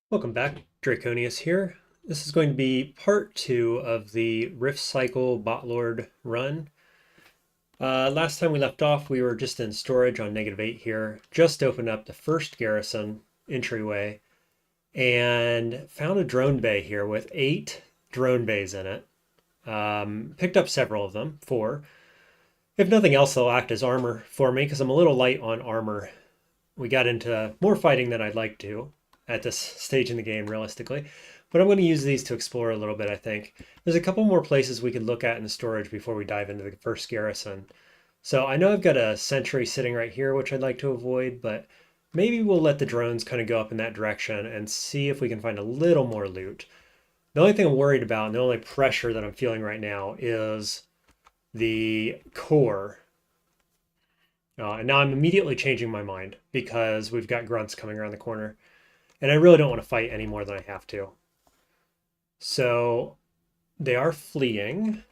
Welcome back, Draconius here. This is going to be part 2 of the RIF Cycle Botlord run. Last time we left off, we were just in storage on -8 here, just opened up the first Garrison entryway, and found a drone bay here with 8 drone bays in it. Picked up several of them, 4. If nothing else, they'll act as armor for me, because I'm a little light on armor. We got into more fighting than I'd like to at this stage in the game, realistically. But I'm going to use these to explore a little bit, I think. There's a couple more places we could look at in the storage before we dive into the first garrison. So I know I've got a sentry sitting right here, which I'd like to avoid, but maybe we'll let the drones kind of go up in that direction and see if we can find a little more loot. The only thing I'm worried about, and the only pressure that I'm feeling right now, is the core. And now I'm immediately changing my mind because we've got grunts coming around the corner. And I really don't want to fight any more than I have to. So they are fleeing.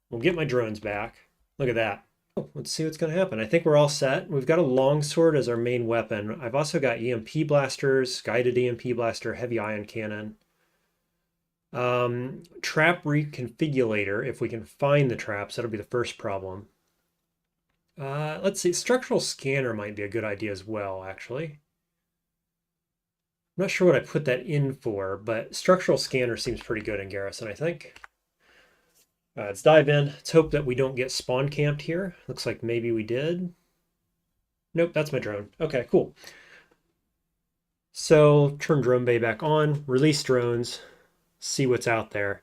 We'll get my drones back. Look at that. Oh, let's see what's going to happen. I think we're all set. We've got a longsword as our main weapon. I've also got EMP blasters, guided EMP blaster, heavy ion cannon. Trap reconfigurator, if we can find the traps, that'll be the first problem. Let's see, structural scanner might be a good idea as well, actually. I'm not sure what I put that in for, but structural scanner seems pretty good in Garrison, I think. Let's dive in. Let's hope that we don't get spawn camped here. Looks like maybe we did. Nope, that's my drone. Okay, cool. So turn drone bay back on, release drones, see what's out there.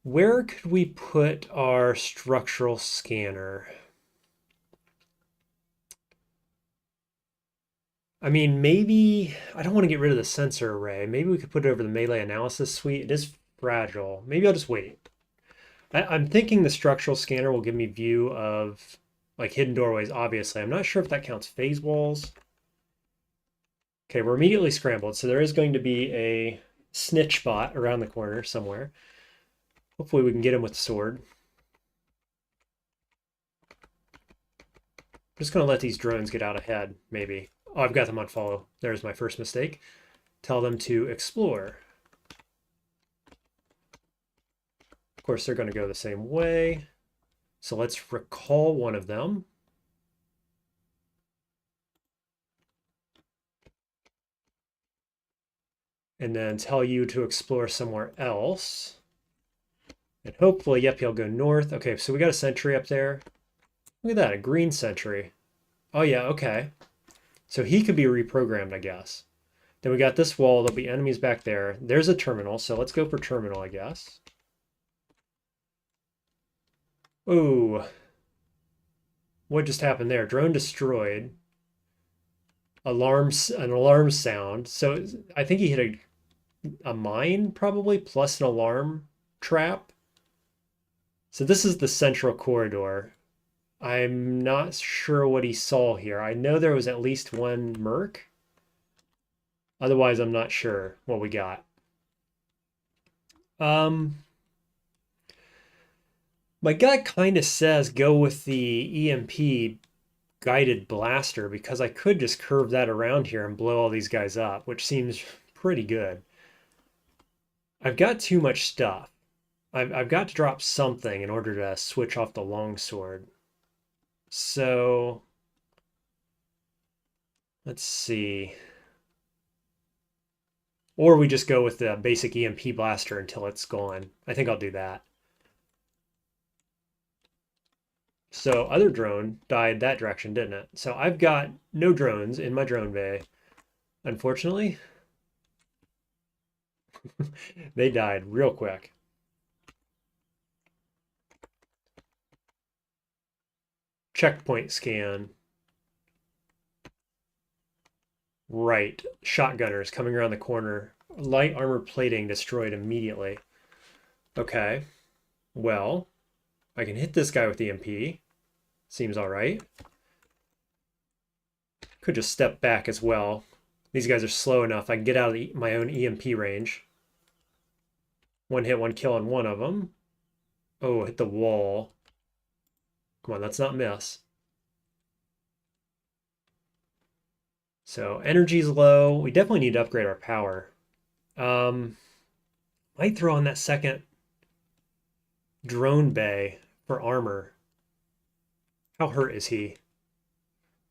Where could we put our structural scanner? I mean, maybe I don't want to get rid of the sensor array. Maybe we could put it over the melee analysis suite. It is fragile. Maybe I'll just wait. I'm thinking the structural scanner will give me view of like hidden doorways, obviously. I'm not sure if that counts phase walls. Okay, we're immediately scrambled. So there is going to be a snitch bot around the corner somewhere. Hopefully we can get him with the sword. I'm just going to let these drones get out ahead, maybe. Oh, I've got them on follow. There's my first mistake. Tell them to explore. Of course, they're going to go the same way. So let's recall one of them. And then tell you to explore somewhere else. And hopefully, yep, he'll go north. Okay, so we got a sentry up there. Look at that, a green sentry. Oh yeah, okay. So he could be reprogrammed, I guess. Then we got this wall. There'll be enemies back there. There's a terminal, so let's go for terminal, I guess. Ooh. What just happened there? Drone destroyed. An alarm sound. So I think he hit a mine, probably, plus an alarm trap. So this is the central corridor. I'm not sure what he saw here. I know there was at least one merc. Otherwise, I'm not sure what we got. My gut kind of says go with the EMP guided blaster because I could just curve that around here and blow all these guys up, which seems pretty good. I've got too much stuff. I've got to drop something in order to switch off the longsword. So let's see. Or we just go with the basic EMP blaster until it's gone. I think I'll do that. So other drone died that direction, didn't it? So I've got no drones in my drone bay, unfortunately. They died real quick. Checkpoint scan. Right. Shotgunners coming around the corner. Light armor plating destroyed immediately. Okay. Well, I can hit this guy with EMP. Seems all right. Could just step back as well. These guys are slow enough. I can get out of my own EMP range. One hit, one kill on one of them. Oh, hit the wall. Come on, let's not miss. So energy's low. We definitely need to upgrade our power. Might throw on that second drone bay for armor. How hurt is he?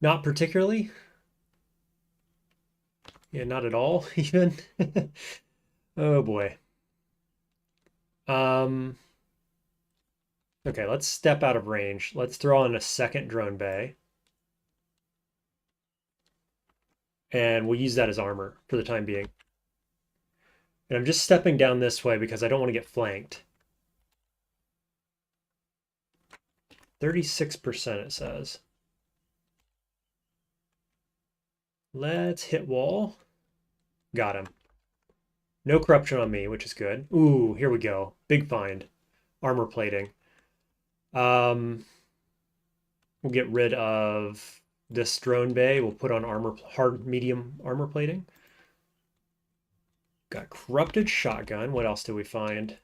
Not particularly. Yeah, not at all, even. Oh boy. Um, okay, let's step out of range. Let's throw on a second drone bay. And we'll use that as armor for the time being. And I'm just stepping down this way because I don't want to get flanked. 36% it says. Let's hit wall. Got him. No corruption on me, which is good. Ooh, here we go. Big find. Armor plating. We'll get rid of this drone bay. We'll put on armor, hard, medium armor plating. Got corrupted shotgun. What else do we find?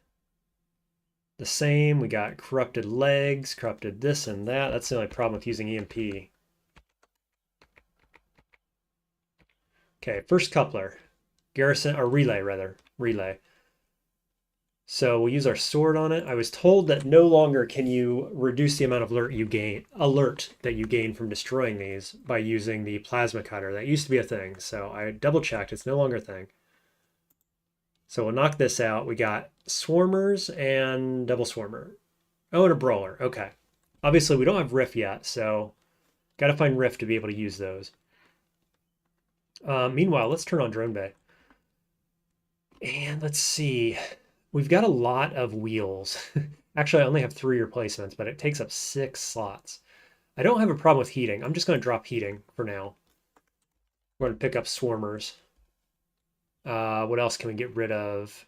The same. We got corrupted legs, corrupted this and that. That's the only problem with using EMP. Okay, first coupler. Garrison, or relay rather. Relay. So we'll use our sword on it. I was told that no longer can you reduce the amount of alert that you gain from destroying these by using the plasma cutter. That used to be a thing. So I double checked. It's no longer a thing. So we'll knock this out. We got swarmers and double swarmer. Oh, and a brawler. Okay. Obviously, we don't have RIF yet, so got to find RIF to be able to use those. Meanwhile, let's turn on drone bay. And let's see. We've got a lot of wheels. Actually, I only have 3 replacements, but it takes up 6 slots. I don't have a problem with heating. I'm just going to drop heating for now. We're going to pick up swarmers. What else can we get rid of?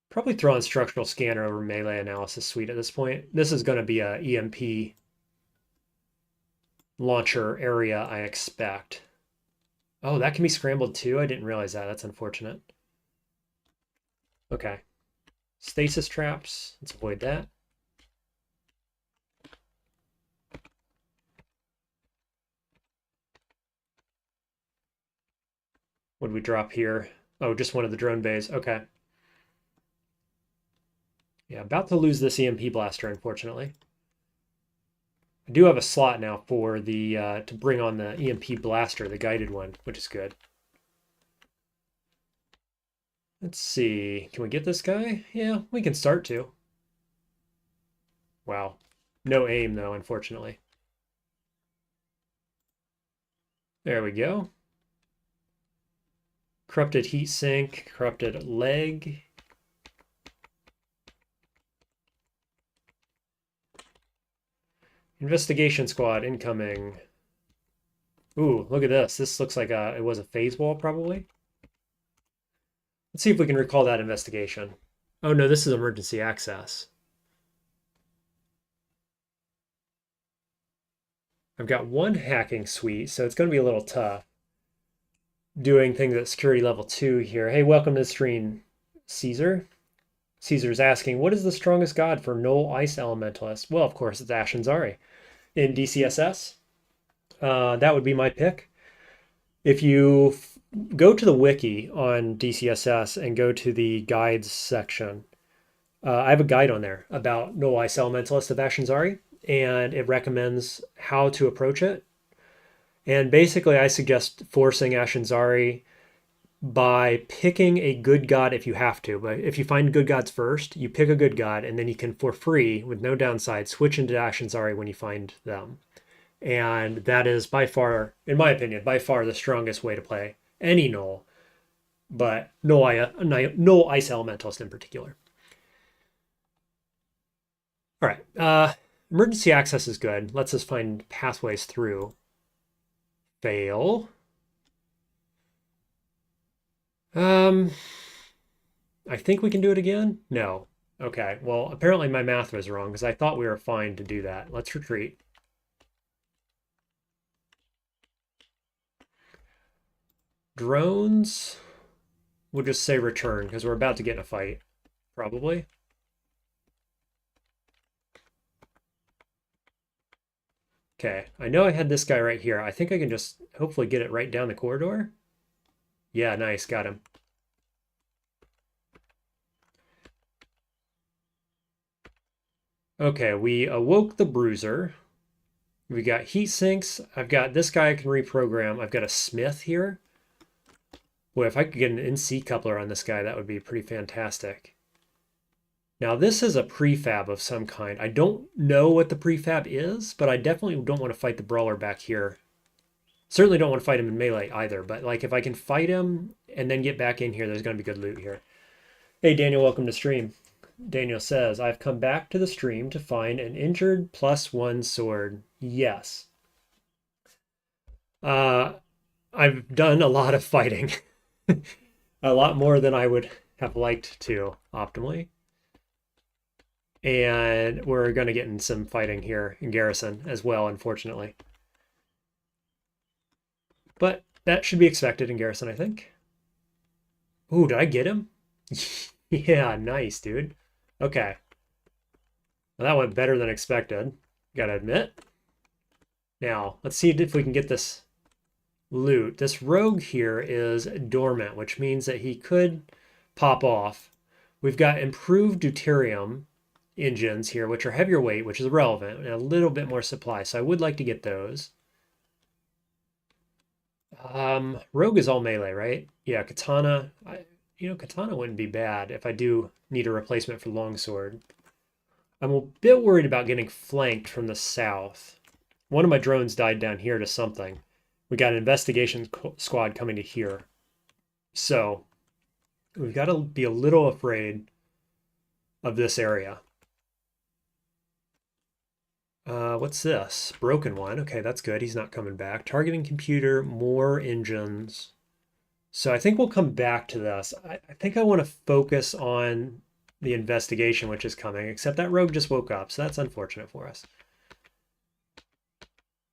Probably throw on structural scanner over melee analysis suite at this point. This is going to be a EMP launcher area, I expect. Oh, that can be scrambled too? I didn't realize that. That's unfortunate. Okay. Stasis traps. Let's avoid that. What did we drop here? Oh, just one of the drone bays. Okay. Yeah, about to lose this EMP blaster, unfortunately. I do have a slot now for the to bring on the EMP blaster, the guided one, which is good. Let's see. Can we get this guy? Yeah, we can start to. Wow. No aim, though, unfortunately. There we go. Corrupted heat sink, corrupted leg. Investigation squad incoming. Ooh, look at this. This looks like it was a phase wall, probably. Let's see if we can recall that investigation. Oh no, this is emergency access. I've got one hacking suite, so it's going to be a little tough doing things at security level 2 here. Hey, welcome to the stream, Caesar. Caesar's asking, what is the strongest god for Null Ice Elementalist? Well, of course, it's Ashen's in DCSS. That would be my pick. If you go to the wiki on DCSS and go to the guides section, I have a guide on there about Null Ice Elementalist of Ashen's, and it recommends how to approach it. And basically, I suggest forcing Ashen's by picking a good god if you have to. But if you find good gods first, you pick a good god, and then you can, for free, with no downside, switch into Ashen's when you find them. And that is by far, in my opinion, by far the strongest way to play any Null, but Null Ice Elementalist in particular. All right, emergency access is good. Lets us find pathways through. Fail. I think we can do it again. No. Okay, well, apparently my math was wrong because I thought we were fine to do that. Let's retreat. Drones, we'll just say return because we're about to get in a fight, probably. Okay, I know I had this guy right here. I think I can just hopefully get it right down the corridor. Yeah, nice, got him. Okay, we awoke the bruiser. We got heat sinks. I've got this guy I can reprogram. I've got a smith here. Boy, if I could get an NC coupler on this guy, that would be pretty fantastic. Now, this is a prefab of some kind. I don't know what the prefab is, but I definitely don't want to fight the brawler back here. Certainly don't want to fight him in melee either, but like if I can fight him and then get back in here, there's going to be good loot here. Hey, Daniel, welcome to stream. Daniel says, I've come back to the stream to find an injured +1 sword. Yes. I've done a lot of fighting. A lot more than I would have liked to, optimally. And we're going to get in some fighting here in Garrison as well, unfortunately. But that should be expected in Garrison, I think. Ooh, did I get him? Yeah, nice, dude. Okay. Well, that went better than expected, gotta admit. Now, let's see if we can get this loot. This rogue here is dormant, which means that he could pop off. We've got improved deuterium engines here, which are heavier weight, which is relevant, and a little bit more supply. So I would like to get those. Rogue is all melee, right? Yeah, katana. Katana wouldn't be bad if I do need a replacement for longsword. I'm a bit worried about getting flanked from the south. One of my drones died down here to something. We got an investigation squad coming to here. So we've got to be a little afraid of this area. What's this? Broken one. Okay, that's good. He's not coming back. Targeting computer, more engines. So I think we'll come back to this. I think I want to focus on the investigation, which is coming, except that rogue just woke up, so that's unfortunate for us.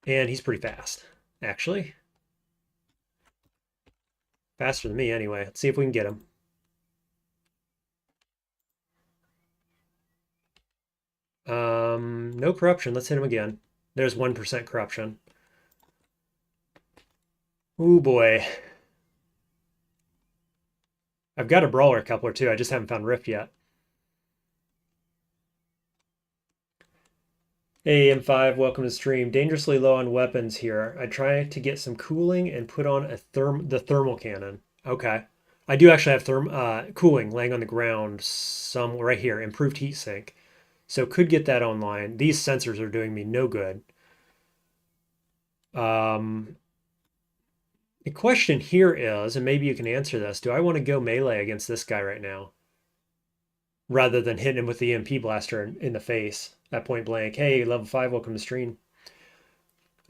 And he's pretty fast, actually. Faster than me, anyway. Let's see if we can get him. No corruption. Let's hit him again. There's 1% corruption. Ooh, boy. I've got a brawler coupler, too. I just haven't found RIF yet. Hey, M5, welcome to stream. Dangerously low on weapons here. I try to get some cooling and put on the thermal cannon. Okay. I do actually have cooling laying on the ground somewhere right here. Improved heat sink. So could get that online. These sensors are doing me no good. The question here is, and maybe you can answer this, do I want to go melee against this guy right now? Rather than hitting him with the EMP blaster in the face at point blank. Hey, level 5, welcome to stream.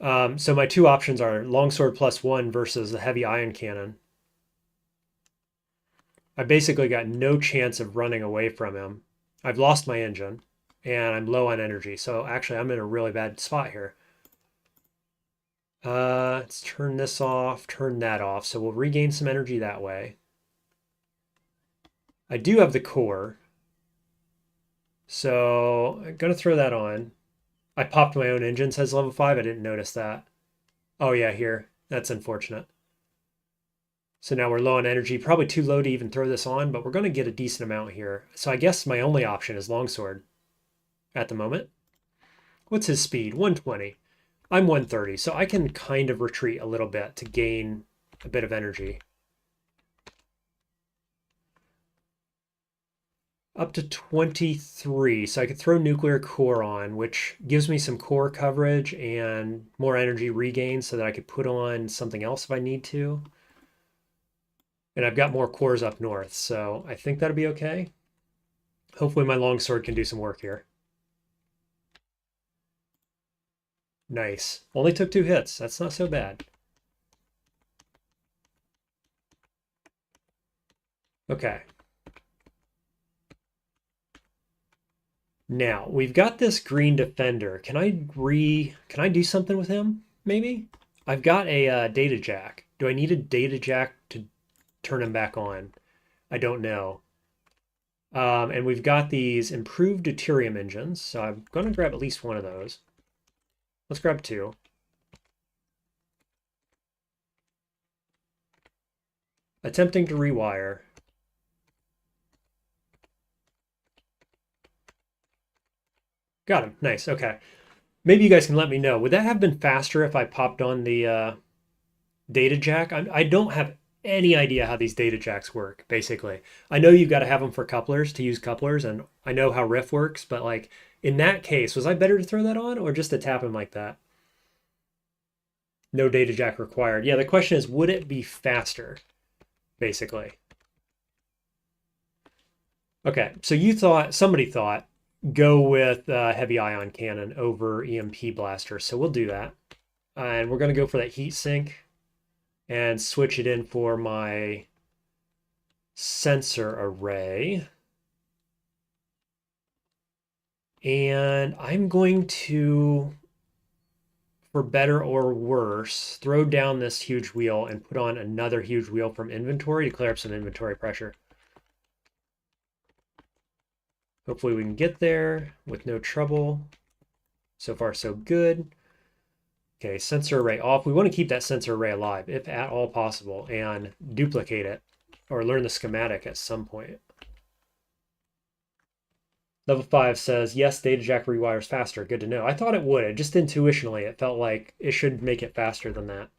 So my two options are longsword +1 versus the heavy ion cannon. I basically got no chance of running away from him. I've lost my engine, and I'm low on energy. So actually, I'm in a really bad spot here. Let's turn this off, turn that off. So we'll regain some energy that way. I do have the core. So I'm going to throw that on. I popped my own engine, says level 5. I didn't notice that. Oh, yeah, here. That's unfortunate. So now we're low on energy. Probably too low to even throw this on, but we're going to get a decent amount here. So I guess my only option is longsword at the moment. What's his speed? 120. I'm 130, so I can kind of retreat a little bit to gain a bit of energy. Up to 23, so I could throw nuclear core on, which gives me some core coverage and more energy regain so that I could put on something else if I need to. And I've got more cores up north, so I think that'll be okay. Hopefully my longsword can do some work here. Nice. Only took 2 hits. That's not so bad. Okay. Now, we've got this green defender. Can I do something with him, maybe? I've got a data jack. Do I need a data jack to turn him back on? I don't know. And we've got these improved deuterium engines, so I'm going to grab at least one of those. Let's grab 2. Attempting to rewire. Got him. Nice. Okay. Maybe you guys can let me know. Would that have been faster if I popped on the data jack? I don't have any idea how these data jacks work, basically. I know you've got to have them for couplers to use couplers, and I know how RIF works, but like in that case, was I better to throw that on or just to tap him like that? No data jack required. Yeah, the question is, would it be faster, basically? Okay, so somebody thought, go with heavy ion cannon over EMP blaster. So we'll do that. And we're going to go for that heat sink and switch it in for my sensor array. And I'm going to, for better or worse, throw down this huge wheel and put on another huge wheel from inventory to clear up some inventory pressure. Hopefully we can get there with no trouble. So far, so good. Okay, sensor array off. We want to keep that sensor array alive, if at all possible, and duplicate it or learn the schematic at some point. Level 5 says, yes, data jack rewires faster. Good to know. I thought it would. Just intuitionally, it felt like it should make it faster than that.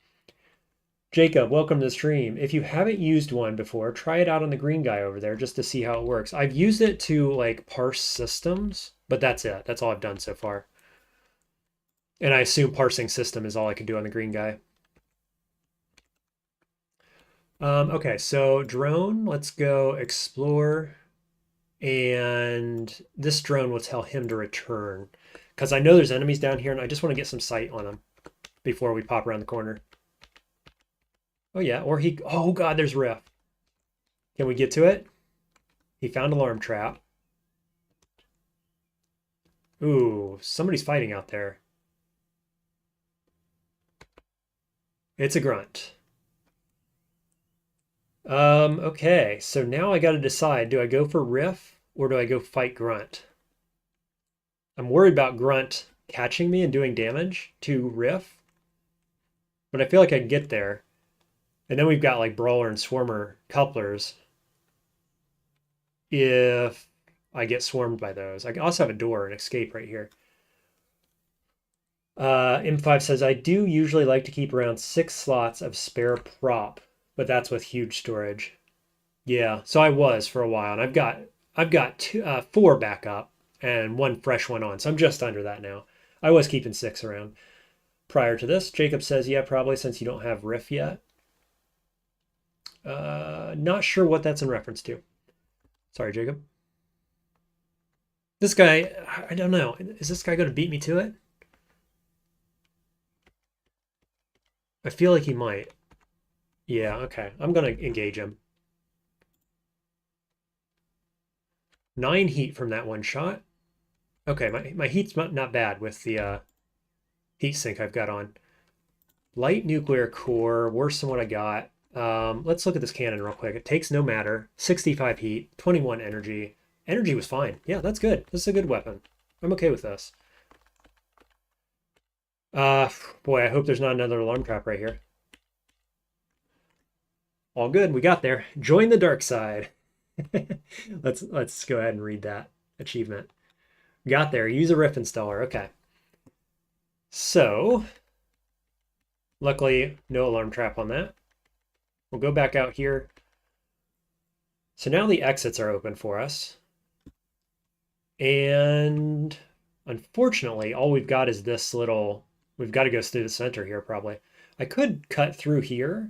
Jacob, welcome to the stream. If you haven't used one before, try it out on the green guy over there just to see how it works. I've used it to like parse systems, but that's it. That's all I've done so far. And I assume parsing system is all I can do on the green guy. Okay, so drone, let's go explore. And this drone will tell him to return. Because I know there's enemies down here and I just want to get some sight on them before we pop around the corner. Oh yeah, or oh God, there's RIF. Can we get to it? He found alarm trap. Ooh, somebody's fighting out there. It's a grunt. Okay, so now I got to decide, do I go for RIF or do I go fight grunt? I'm worried about grunt catching me and doing damage to RIF, but I feel like I can get there. And then we've got like Brawler and Swarmer couplers if I get swarmed by those. I also have a door and escape right here. M5 says, I do usually like to keep around 6 slots of spare prop, but that's with huge storage. Yeah, so I was for a while, and I've got 4 backup and 1 fresh one on, so I'm just under that now. I was keeping 6 around prior to this. Jacob says, yeah, probably since you don't have RIF yet. Not sure what that's in reference to. Sorry, Jacob. This guy, I don't know. Is this guy going to beat me to it? I feel like he might. Yeah, okay. I'm going to engage him. 9 heat from that one shot. Okay, my heat's not bad with the heat sink I've got on. Light nuclear core, worse than what I got. Let's look at this cannon real quick. It takes no matter. 65 heat, 21 energy. Energy was fine. Yeah, that's good. This is a good weapon. I'm okay with this. Boy, I hope there's not another alarm trap right here. All good. We got there. Join the dark side. Let's go ahead and read that achievement. Got there. Use a RIF installer. Okay. So, luckily, no alarm trap on that. We'll go back out here. So now the exits are open for us. And unfortunately, all we've got is this little, we've got to go through the center here probably. I could cut through here,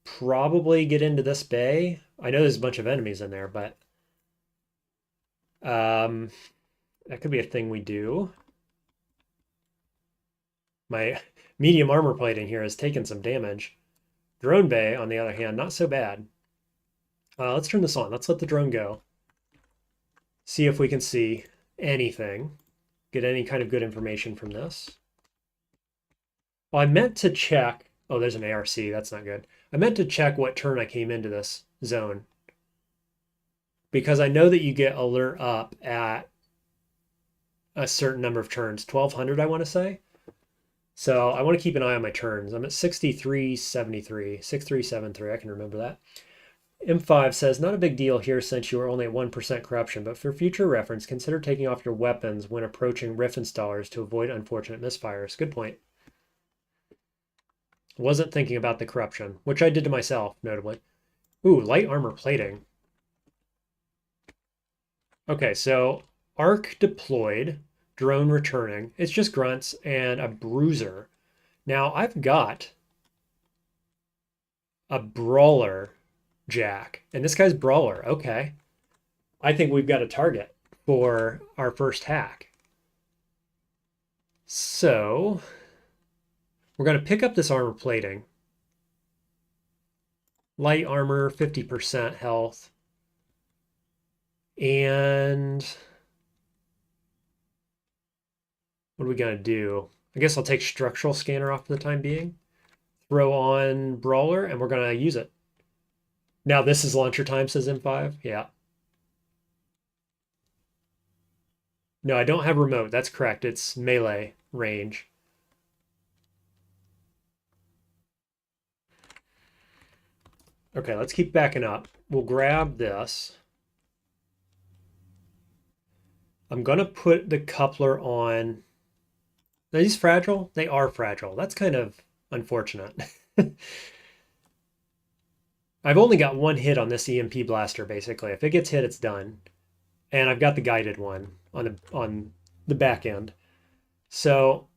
probably get into this bay. I know there's a bunch of enemies in there, but that could be a thing we do. My medium armor plate in here has taken some damage. Drone bay, on the other hand, not so bad. Let's turn this on. Let's let the drone go. See if we can see anything. Get any kind of good information from this. Well, I meant to check. Oh, there's an ARC. That's not good. I meant to check what turn I came into this zone. Because I know that you get alert up at a certain number of turns. 1200, I want to say. So I want to keep an eye on my turns. I'm at 6373, 6373. I can remember that. M5 says, not a big deal here since you are only at 1% corruption, but for future reference, consider taking off your weapons when approaching RIF installers to avoid unfortunate misfires. Good point. Wasn't thinking about the corruption, which I did to myself, notably. Ooh, light armor plating. Okay, so arc deployed, drone returning. It's just grunts and a bruiser. Now I've got a brawler jack, and this guy's brawler. Okay. I think we've got a target for our first hack. So we're going to pick up this armor plating. Light armor, 50% health. And what are we going to do? I guess I'll take structural scanner off for the time being. Throw on brawler, and we're going to use it. Now this is launcher time, says M5. Yeah. No, I don't have remote. That's correct. It's melee range. Okay, let's keep backing up. We'll grab this. I'm going to put the coupler on. Are these fragile? They are fragile. That's kind of unfortunate. I've only got one hit on this EMP blaster, basically. If it gets hit, it's done. And I've got the guided one on the back end. So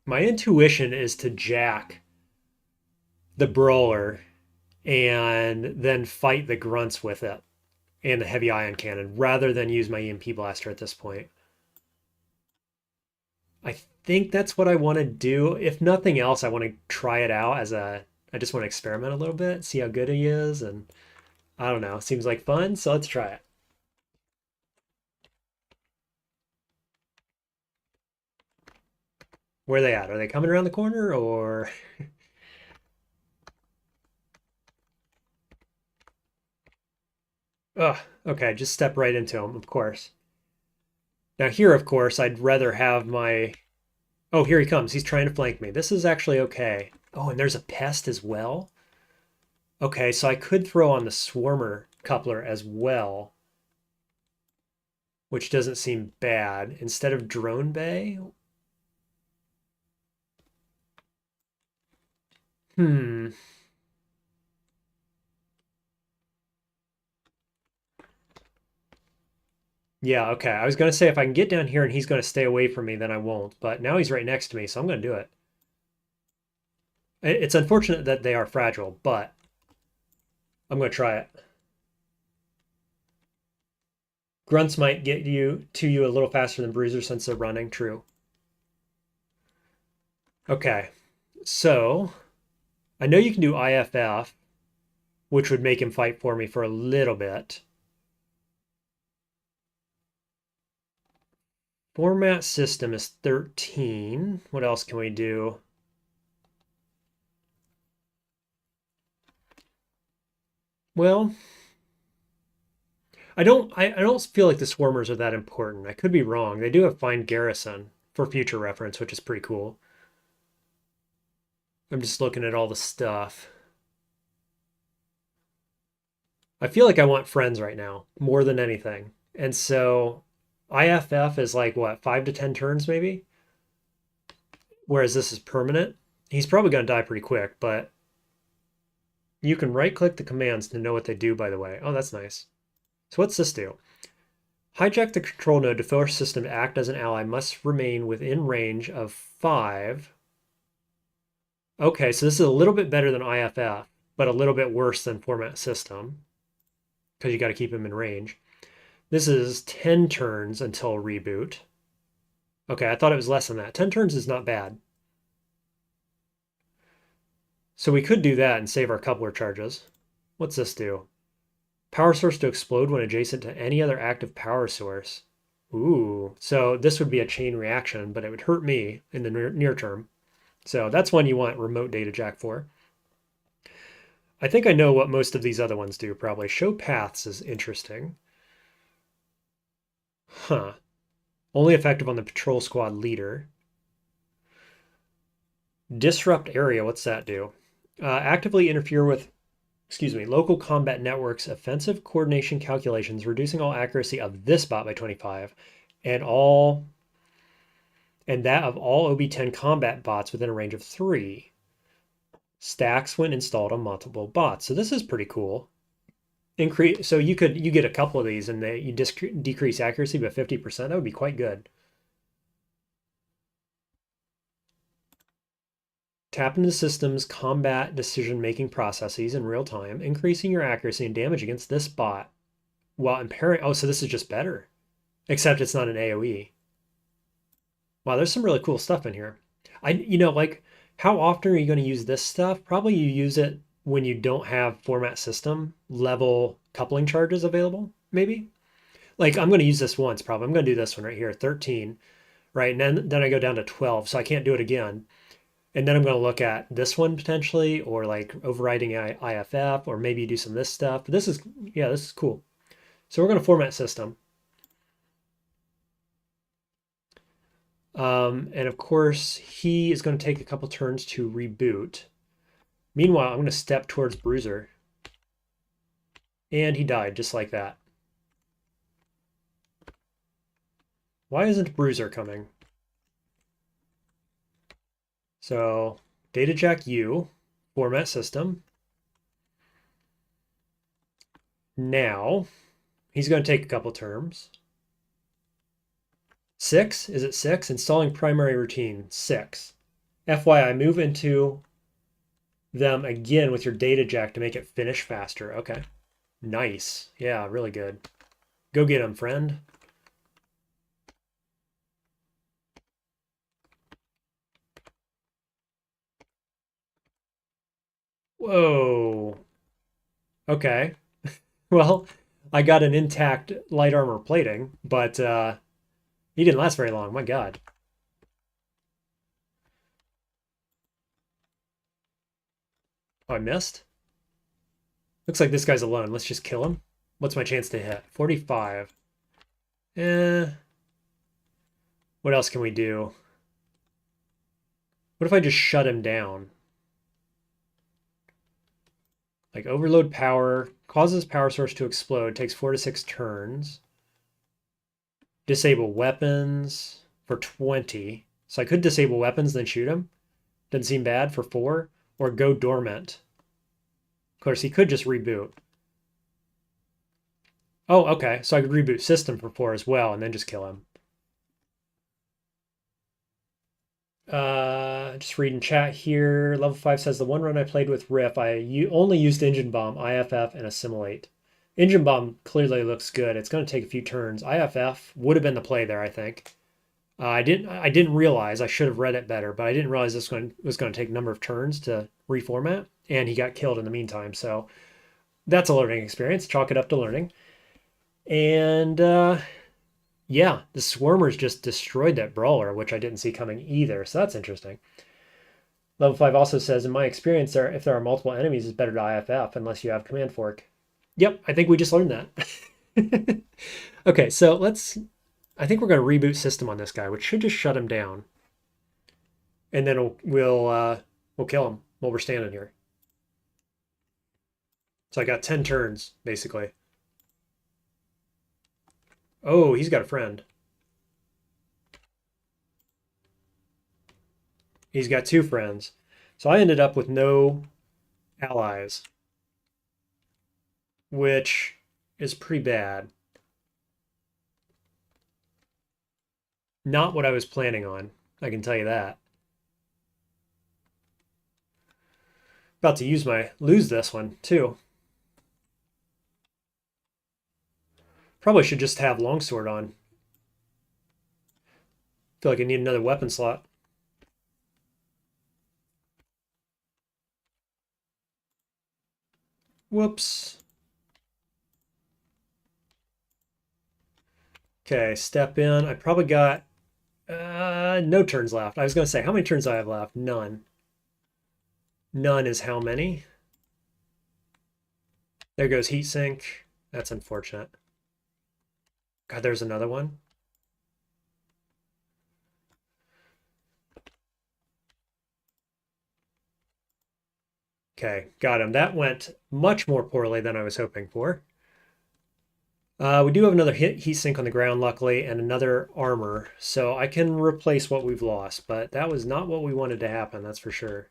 my intuition is to jack the brawler and then fight the grunts with it and the heavy ion cannon rather than use my EMP blaster at this point. I think that's what I want to do. If nothing else, I want to try it out I just want to experiment a little bit, see how good he is, and I don't know, seems like fun, so let's try it. Where are they at? Are they coming around the corner or? Ugh, okay, just step right into him, of course. Now here, of course, I'd rather have my... Oh, here he comes. He's trying to flank me. This is actually okay. Oh, and there's a pest as well? Okay, so I could throw on the swarmer coupler as well, which doesn't seem bad. Instead of drone bay? Hmm. Yeah, okay. I was going to say if I can get down here and he's going to stay away from me, then I won't. But now he's right next to me, so I'm going to do it. It's unfortunate that they are fragile, but I'm going to try it. Grunts might get you a little faster than bruisers since they're running. True. Okay. So I know you can do IFF, which would make him fight for me for a little bit. Format system is 13. What else can we do? Well, I don't feel like the swarmers are that important. I could be wrong. They do have find Garrison for future reference, which is pretty cool. I'm just looking at all the stuff. I feel like I want friends right now more than anything. And so IFF is like what, 5 to 10 turns maybe? Whereas this is permanent. He's probably going to die pretty quick, but you can right click the commands to know what they do, by the way. Oh, that's nice. So what's this do? Hijack the control node to force system to act as an ally must remain within range of 5. Okay, so this is a little bit better than IFF, but a little bit worse than format system because you got to keep him in range. This is 10 turns until reboot. Okay, I thought it was less than that. 10 turns is not bad. So we could do that and save our coupler charges. What's this do? Power source to explode when adjacent to any other active power source. Ooh, so this would be a chain reaction, but it would hurt me in the near term. So that's one you want remote data jack for. I think I know what most of these other ones do, probably. Show paths is interesting. Huh. Only effective on the patrol squad leader. Disrupt area, what's that do? Actively interfere with, local combat networks' offensive coordination calculations, reducing all accuracy of this bot by 25, and that of all OB10 combat bots within a range of 3. Stacks when installed on multiple bots. So this is pretty cool. So you get a couple of these and you decrease accuracy by 50%. That would be quite good. Tap into the system's combat decision-making processes in real time, increasing your accuracy and damage against this bot while impairing. Oh, so this is just better, except it's not an AoE. Wow, there's some really cool stuff in here. Like, how often are you going to use this stuff? Probably you use it when you don't have format system level coupling charges available, maybe. Like, I'm going to use this once, probably. I'm going to do this one right here, 13, right? And then I go down to 12, so I can't do it again. And then I'm going to look at this one potentially, or like overriding IFF, or maybe do some of this stuff. But this is cool. So we're going to format system. And of course, he is going to take a couple turns to reboot. Meanwhile, I'm going to step towards Bruiser. And he died just like that. Why isn't Bruiser coming? So, data jack U, format system. Now, he's going to take a couple turns. 6? Is it 6? Installing primary routine, 6. FYI, move into them again with your data jack to make it finish faster. Okay. Nice. Yeah, really good. Go get him, friend. Whoa. Okay. Well, I got an intact light armor plating, but he didn't last very long. My God. Oh, I missed? Looks like this guy's alone. Let's just kill him. What's my chance to hit? 45. What else can we do? What if I just shut him down? Like overload power, causes power source to explode, takes 4 to 6 turns. Disable weapons for 20. So I could disable weapons, then shoot him. Doesn't seem bad for 4. Or go dormant. Of course, he could just reboot. Oh, okay. So I could reboot system for 4 as well and then just kill him. Just reading chat here. Level 5 says the one run I played with RIF, I only used Engine Bomb, IFF, and Assimilate. Engine Bomb clearly looks good. It's going to take a few turns. IFF would have been the play there, I think. I didn't realize, I should have read it better, but I didn't realize this one was going to take a number of turns to reformat, and he got killed in the meantime. So that's a learning experience. Chalk it up to learning. And yeah, the Swarmers just destroyed that Brawler, which I didn't see coming either. So that's interesting. Level 5 also says, in my experience, if there are multiple enemies, it's better to IFF unless you have Command Fork. Yep, I think we just learned that. Okay, so I think we're going to reboot system on this guy, which should just shut him down. And then we'll kill him while we're standing here. So I got 10 turns, basically. Oh, he's got a friend. He's got 2 friends. So I ended up with no allies, which is pretty bad. Not what I was planning on, I can tell you that. About to lose this one, too. Probably should just have longsword on. Feel like I need another weapon slot. Whoops. Okay, step in. I probably got no turns left. I was going to say, how many turns do I have left? None. None is how many? There goes heatsink. That's unfortunate. God, there's another one. Okay, got him. That went much more poorly than I was hoping for. We do have another heat sink on the ground, luckily, and another armor, so I can replace what we've lost, but that was not what we wanted to happen, that's for sure.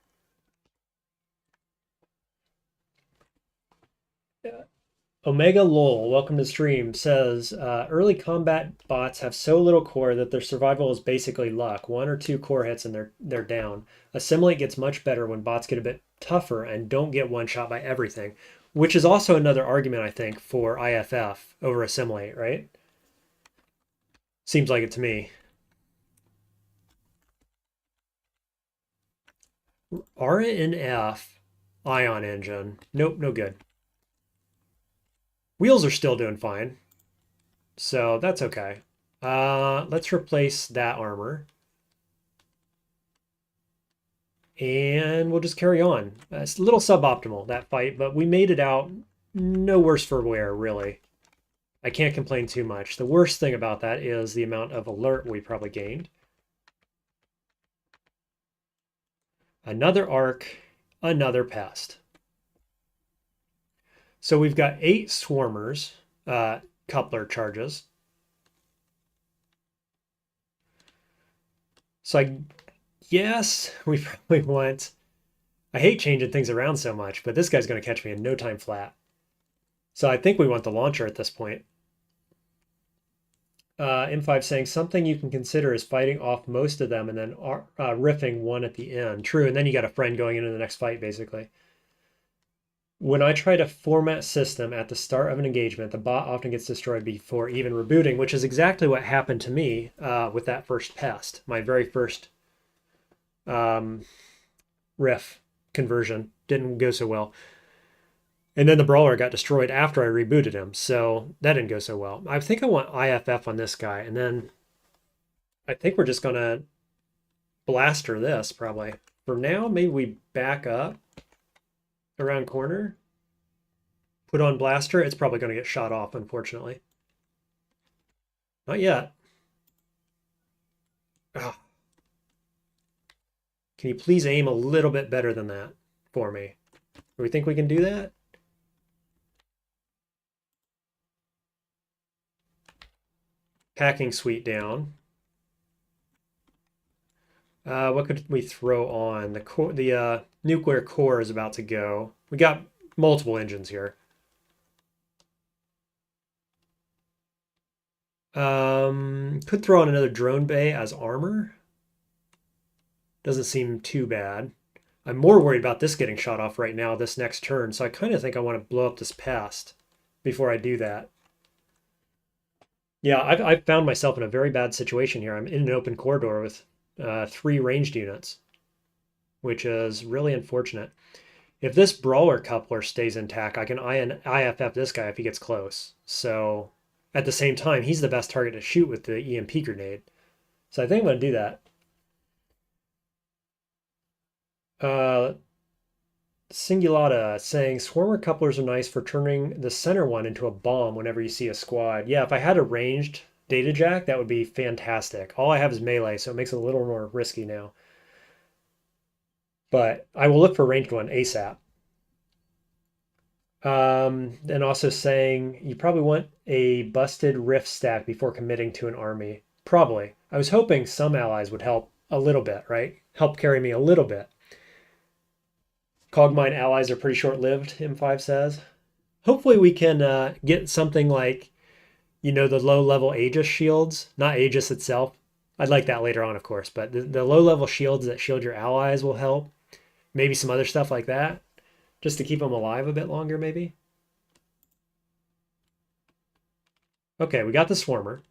Omega Lol, welcome to stream, says early combat bots have so little core that their survival is basically luck. One or two core hits and they're down. Assimilate gets much better when bots get a bit tougher and don't get one shot by everything, which is also another argument I think for IFF over Assimilate, right? Seems like it to me. RNF ion engine. Nope, no good. Wheels are still doing fine, so that's okay. Let's replace that armor. And we'll just carry on. It's a little suboptimal, that fight, but we made it out no worse for wear, really. I can't complain too much. The worst thing about that is the amount of alert we probably gained. Another arc, another pest. So we've got 8 swarmers, coupler charges. So I guess we probably want... I hate changing things around so much, but this guy's going to catch me in no time flat. So I think we want the launcher at this point. M5 saying something you can consider is fighting off most of them and then riffing one at the end. True, and then you got a friend going into the next fight, basically. When I try to format system at the start of an engagement, the bot often gets destroyed before even rebooting, which is exactly what happened to me with that first pest, my very first RIF conversion. Didn't go so well. And then the brawler got destroyed after I rebooted him, so that didn't go so well. I think I want IFF on this guy, and then I think we're just going to blaster this, probably. For now, maybe we back up around corner, put on blaster. It's probably going to get shot off, unfortunately. Not yet. Oh. Can you please aim a little bit better than that for me? Do we think we can do that? Hacking suite down. What could we throw on? The nuclear core is about to go. We got multiple engines here. Could throw on another drone bay as armor. Doesn't seem too bad. I'm more worried about this getting shot off right now, this next turn, so I kind of think I want to blow up this past before I do that. Yeah, I've found myself in a very bad situation here. I'm in an open corridor with 3 ranged units, which is really unfortunate. If this brawler coupler stays intact, I can IFF this guy if he gets close. So at the same time, he's the best target to shoot with the EMP grenade. So I think I'm going to do that. Singulata saying swarmer couplers are nice for turning the center one into a bomb whenever you see a squad. Yeah, if I had a ranged data jack, that would be fantastic. All I have is melee, so it makes it a little more risky now. But I will look for a ranged one ASAP. And also saying you probably want a busted rift stack before committing to an army. Probably. I was hoping some allies would help a little bit, right? Help carry me a little bit. Cogmind allies are pretty short-lived, M5 says. Hopefully we can get something like, the low-level Aegis shields. Not Aegis itself. I'd like that later on, of course. But the low-level shields that shield your allies will help. Maybe some other stuff like that. Just to keep them alive a bit longer, maybe. Okay, we got the Swarmer.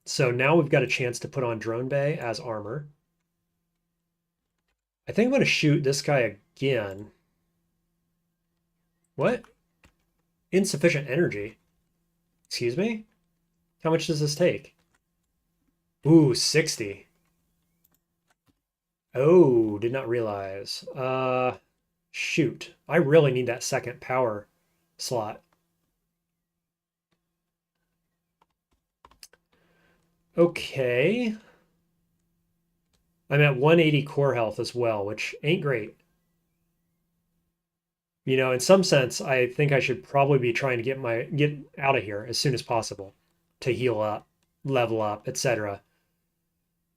So now we've got a chance to put on Drone Bay as armor. I think I'm going to shoot this guy again. What? Insufficient energy. Excuse me? How much does this take? Ooh, 60. Oh, did not realize. Shoot. I really need that second power slot. Okay. I'm at 180 core health as well, which ain't great. You know, in some sense, I think I should probably be trying to get out of here as soon as possible to heal up, level up, etc.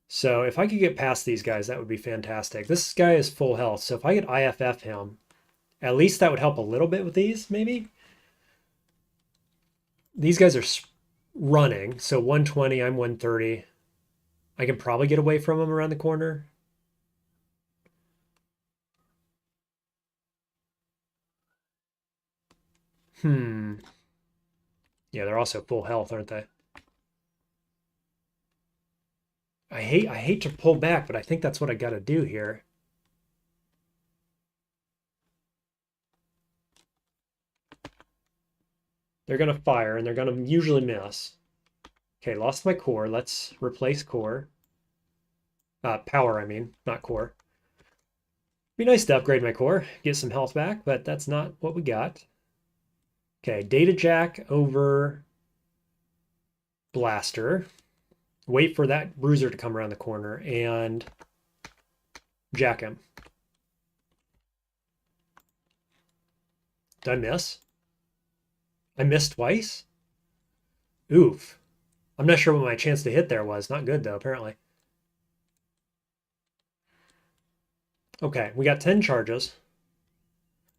So if I could get past these guys, that would be fantastic. This guy is full health, so if I could IFF him, at least that would help a little bit with these, maybe? These guys are running, so 120, I'm 130. I can probably get away from them around the corner. Hmm. Yeah, they're also full health, aren't they? I hate to pull back, but I think that's what I got to do here. They're going to fire, and they're going to usually miss. Okay, lost my core. Let's replace core. Power, I mean, not core. Be nice to upgrade my core, get some health back, but that's not what we got. Okay, data jack over blaster. Wait for that bruiser to come around the corner and jack him. Did I miss? I missed twice? Oof. I'm not sure what my chance to hit there was. Not good, though, apparently. Okay, we got 10 charges.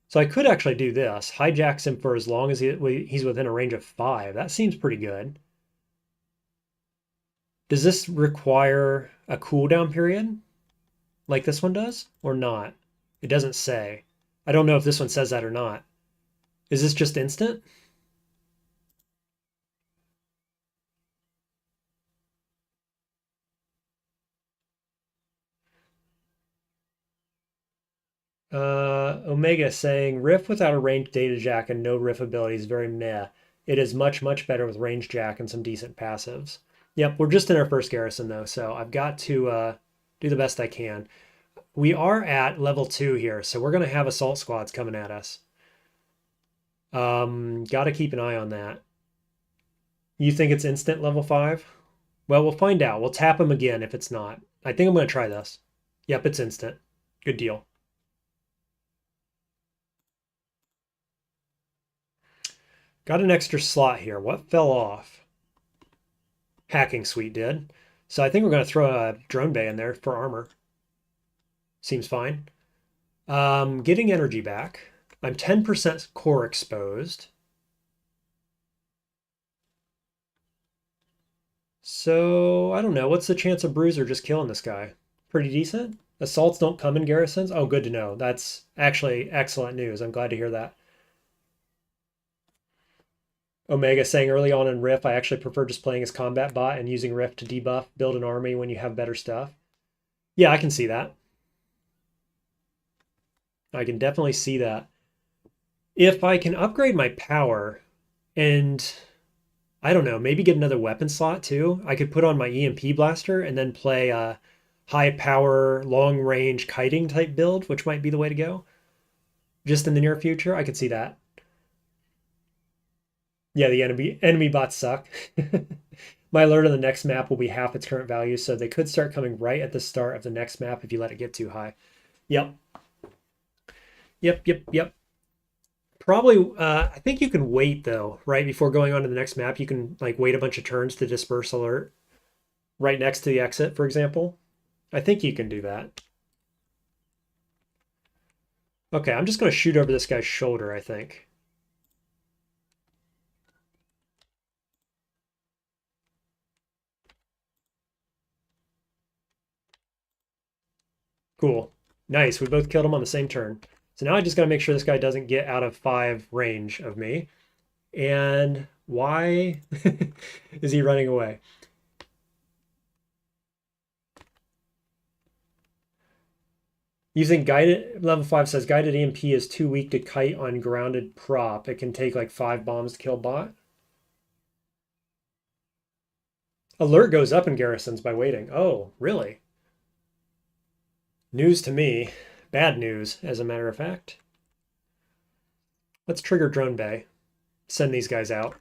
So I could actually do this. Hijacks him for as long as he's within a range of 5. That seems pretty good. Does this require a cooldown period like this one does or not? It doesn't say. I don't know if this one says that or not. Is this just instant? Omega saying Riff without a ranged data jack and no Riff ability is very meh. It is much, much better with ranged jack and some decent passives. Yep, we're just in our first garrison though, so I've got to do the best I can. We are at level 2 here, so we're going to have assault squads coming at us. Got to keep an eye on that. You think it's instant level 5? Well, we'll find out. We'll tap him again if it's not. I think I'm going to try this. Yep, it's instant. Good deal. Got an extra slot here. What fell off? Hacking suite did. So I think we're going to throw a drone bay in there for armor. Seems fine. Getting energy back. I'm 10% core exposed. So I don't know. What's the chance of Bruiser just killing this guy? Pretty decent. Assaults don't come in garrisons. Oh, good to know. That's actually excellent news. I'm glad to hear that. Omega saying early on in Riff, I actually prefer just playing as combat bot and using Riff to debuff, build an army when you have better stuff. Yeah, I can see that. I can definitely see that. If I can upgrade my power and I don't know, maybe get another weapon slot too, I could put on my EMP blaster and then play a high power, long range kiting type build, which might be the way to go. Just in the near future, I could see that. Yeah, the enemy bots suck. My alert on the next map will be half its current value, so they could start coming right at the start of the next map if you let it get too high. Yep. Yep. Probably, I think you can wait though, right before going on to the next map. You can like wait a bunch of turns to disperse alert right next to the exit, for example. I think you can do that. Okay, I'm just going to shoot over this guy's shoulder, I think. Cool. Nice. We both killed him on the same turn. So now I just got to make sure this guy doesn't get out of 5 range of me. And why is he running away? Using guided, level 5 says guided EMP is too weak to kite on grounded prop. It can take like 5 bombs to kill bot. Alert goes up in garrisons by waiting. Oh, really? News to me. Bad news, as a matter of fact. Let's trigger drone bay. Send these guys out.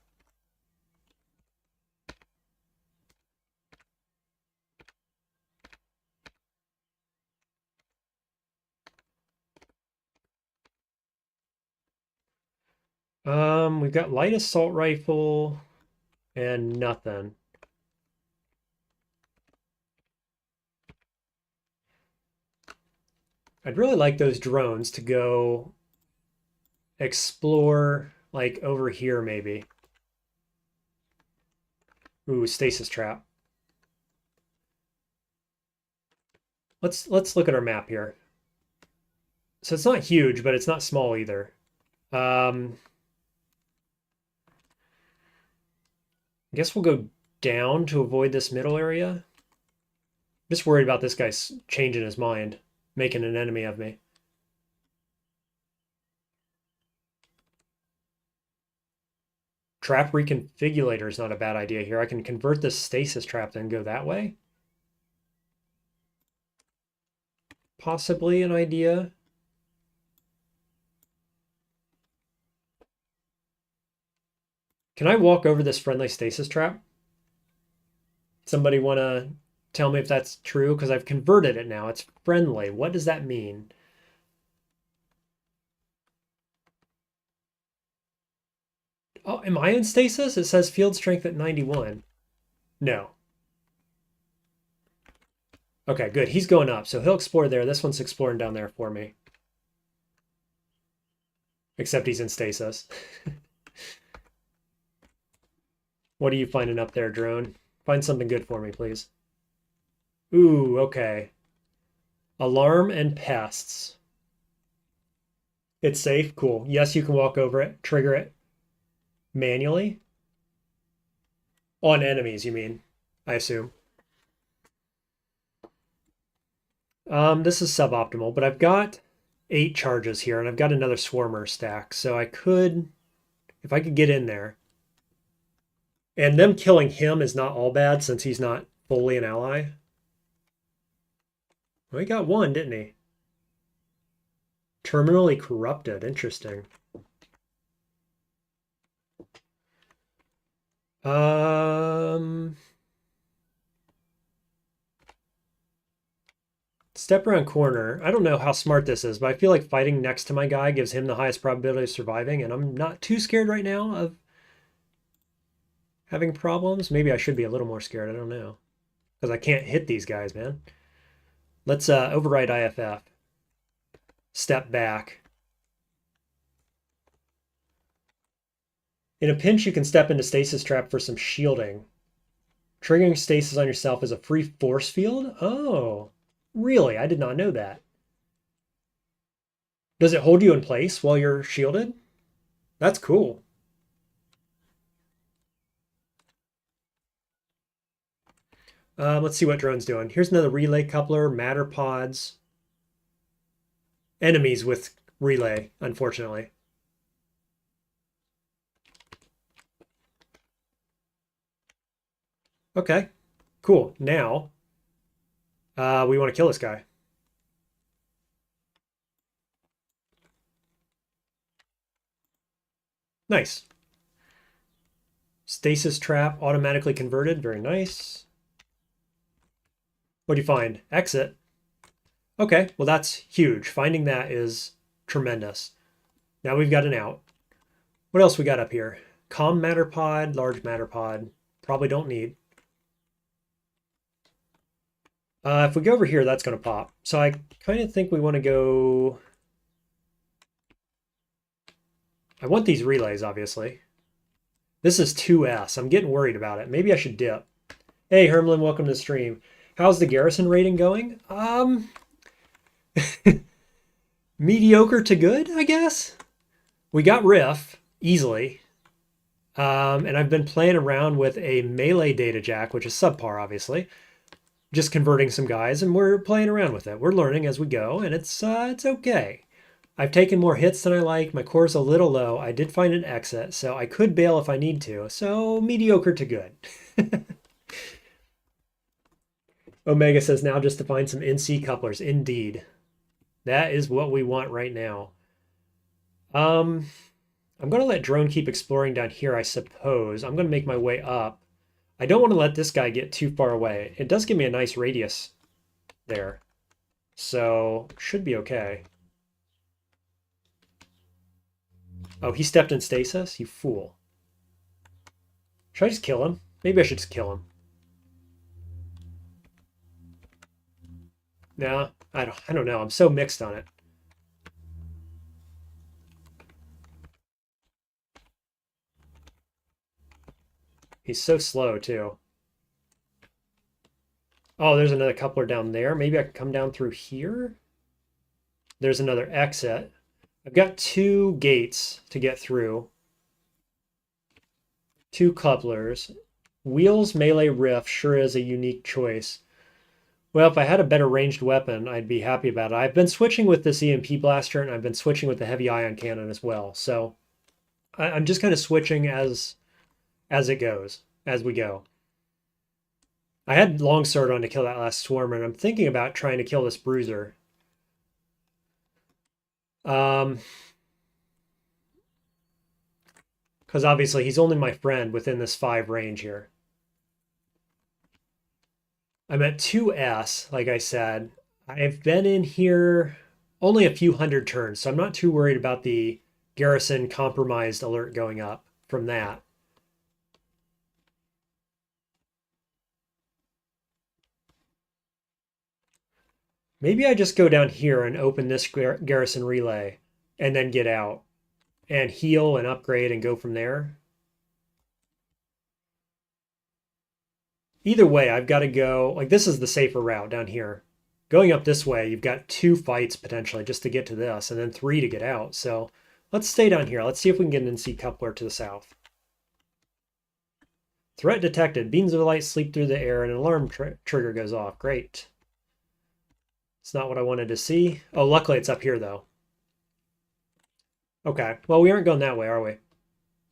We've got light assault rifle and nothing. I'd really like those drones to go explore, like over here maybe. Ooh, stasis trap. Let's look at our map here. So it's not huge, but it's not small either. I guess we'll go down to avoid this middle area. Just worried about this guy changing his mind, making an enemy of me. Trap reconfigurator is not a bad idea here. I can convert this stasis trap then go that way. Possibly an idea. Can I walk over this friendly stasis trap? Somebody want to tell me if that's true? Because I've converted it now. It's friendly. What does that mean? Oh, am I in stasis? It says field strength at 91. No. Okay, good. He's going up, so he'll explore there. This one's exploring down there for me. Except he's in stasis. What are you finding up there, drone? Find something good for me, please. Ooh, okay. Alarm and pests. It's safe? Cool. Yes, you can walk over it, trigger it manually. On enemies, you mean, I assume. This is suboptimal, but I've got 8 charges here, and I've got another swarmer stack, so I could, if I could get in there. And them killing him is not all bad since he's not fully an ally. Well, he got one, didn't he? Terminally corrupted. Interesting. Step around corner. I don't know how smart this is, but I feel like fighting next to my guy gives him the highest probability of surviving, and I'm not too scared right now of having problems. Maybe I should be a little more scared. I don't know. Because I can't hit these guys, man. Let's override IFF. Step back. In a pinch, you can step into stasis trap for some shielding. Triggering stasis on yourself is a free force field? Oh, really? I did not know that. Does it hold you in place while you're shielded? That's cool. Let's see what drone's doing. Here's another relay coupler, matter pods. Enemies with relay, unfortunately. Okay, cool. Now, we want to kill this guy. Nice. Stasis trap automatically converted. Very nice. What do you find? Exit. Okay, well that's huge. Finding that is tremendous. Now we've got an out. What else we got up here? Com matter pod, large matter pod. Probably don't need. If we go over here, that's going to pop. So I kind of think we want to go... I want these relays, obviously. This is 2S. I'm getting worried about it. Maybe I should dip. Hey, Hermlin, welcome to the stream. How's the Garrison rating going? Mediocre to good, I guess. We got RIF easily. And I've been playing around with a melee data jack, which is subpar, obviously. Just converting some guys, and we're playing around with it. We're learning as we go, and it's okay. I've taken more hits than I like. My core's a little low. I did find an exit, so I could bail if I need to. So mediocre to good. Omega says now just to find some NC couplers. Indeed. That is what we want right now. I'm going to let drone keep exploring down here, I suppose. I'm going to make my way up. I don't want to let this guy get too far away. It does give me a nice radius there. So, should be okay. Oh, he stepped in stasis? You fool. Should I just kill him? Maybe I should just kill him. No, I don't know. I'm so mixed on it. He's so slow too. Oh, there's another coupler down there. Maybe I can come down through here. There's another exit. I've got 2 gates to get through. 2 couplers. Wheels melee riff sure is a unique choice. Well, if I had a better ranged weapon, I'd be happy about it. I've been switching with this EMP blaster, and I've been switching with the heavy ion cannon as well. So I'm just kind of switching as it goes, as we go. I had longsword on to kill that last swarmer, and I'm thinking about trying to kill this bruiser. Because obviously he's only my friend within this 5 range here. I'm at 2S, like I said. I've been in here only a few hundred turns, so I'm not too worried about the Garrison compromised alert going up from that. Maybe I just go down here and open this Garrison relay and then get out and heal and upgrade and go from there. Either way, I've got to go, like this is the safer route down here. Going up this way, you've got 2 fights potentially just to get to this and then 3 to get out. So let's stay down here. Let's see if we can get an NC coupler to the south. Threat detected. Beams of light sleep through the air and an alarm trigger goes off. Great. It's not what I wanted to see. Oh, luckily it's up here though. Okay, well we aren't going that way, are we?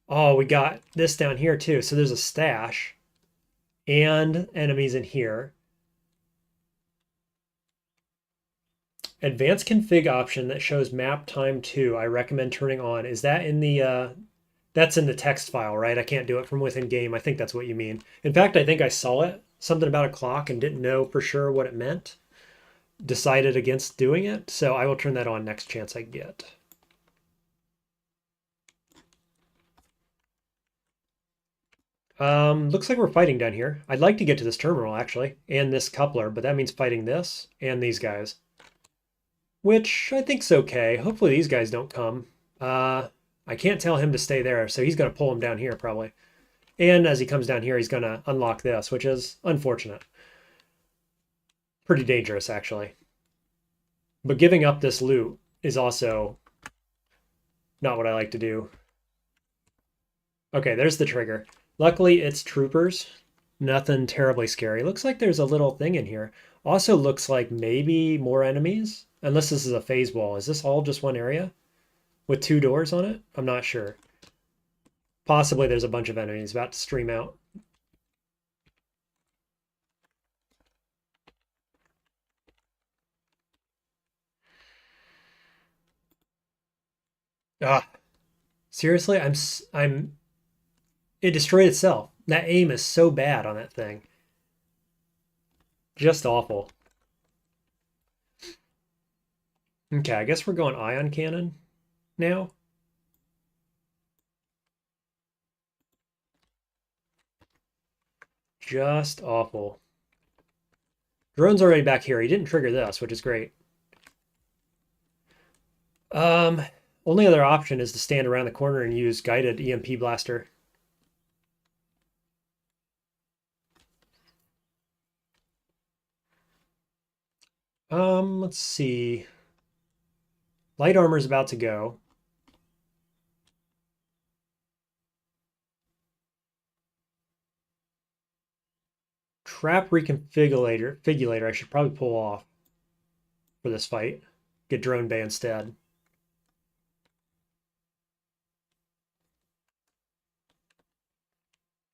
Oh, we got this down here too. So there's a stash and enemies in here. Advanced config option that shows map time 2. I recommend turning on. Is that in the that's in the text file, right? I can't do it from within game. I think that's what you mean. In fact, I think I saw it, something about a clock, and didn't know for sure what it meant. Decided against doing it, so I will turn that on next chance I get. Looks like we're fighting down here. I'd like to get to this terminal actually, and this coupler, but that means fighting this and these guys. Which I think's okay. Hopefully these guys don't come. I can't tell him to stay there, so he's gonna pull him down here probably. And as he comes down here, he's gonna unlock this, which is unfortunate. Pretty dangerous actually. But giving up this loot is also not what I like to do. Okay, there's the trigger. Luckily, it's troopers. Nothing terribly scary. Looks like there's a little thing in here. Also looks like maybe more enemies. Unless this is a phase wall. Is this all just one area? With 2 doors on it? I'm not sure. Possibly there's a bunch of enemies about to stream out. Ah, seriously? It destroyed itself. That aim is so bad on that thing. Just awful. Okay, I guess we're going ion cannon now. Just awful. Drone's already back here. He didn't trigger this, which is great. Only other option is to stand around the corner and use guided EMP blaster. Let's see. Light armor's about to go. Trap reconfigurator I should probably pull off for this fight. Get drone bay instead.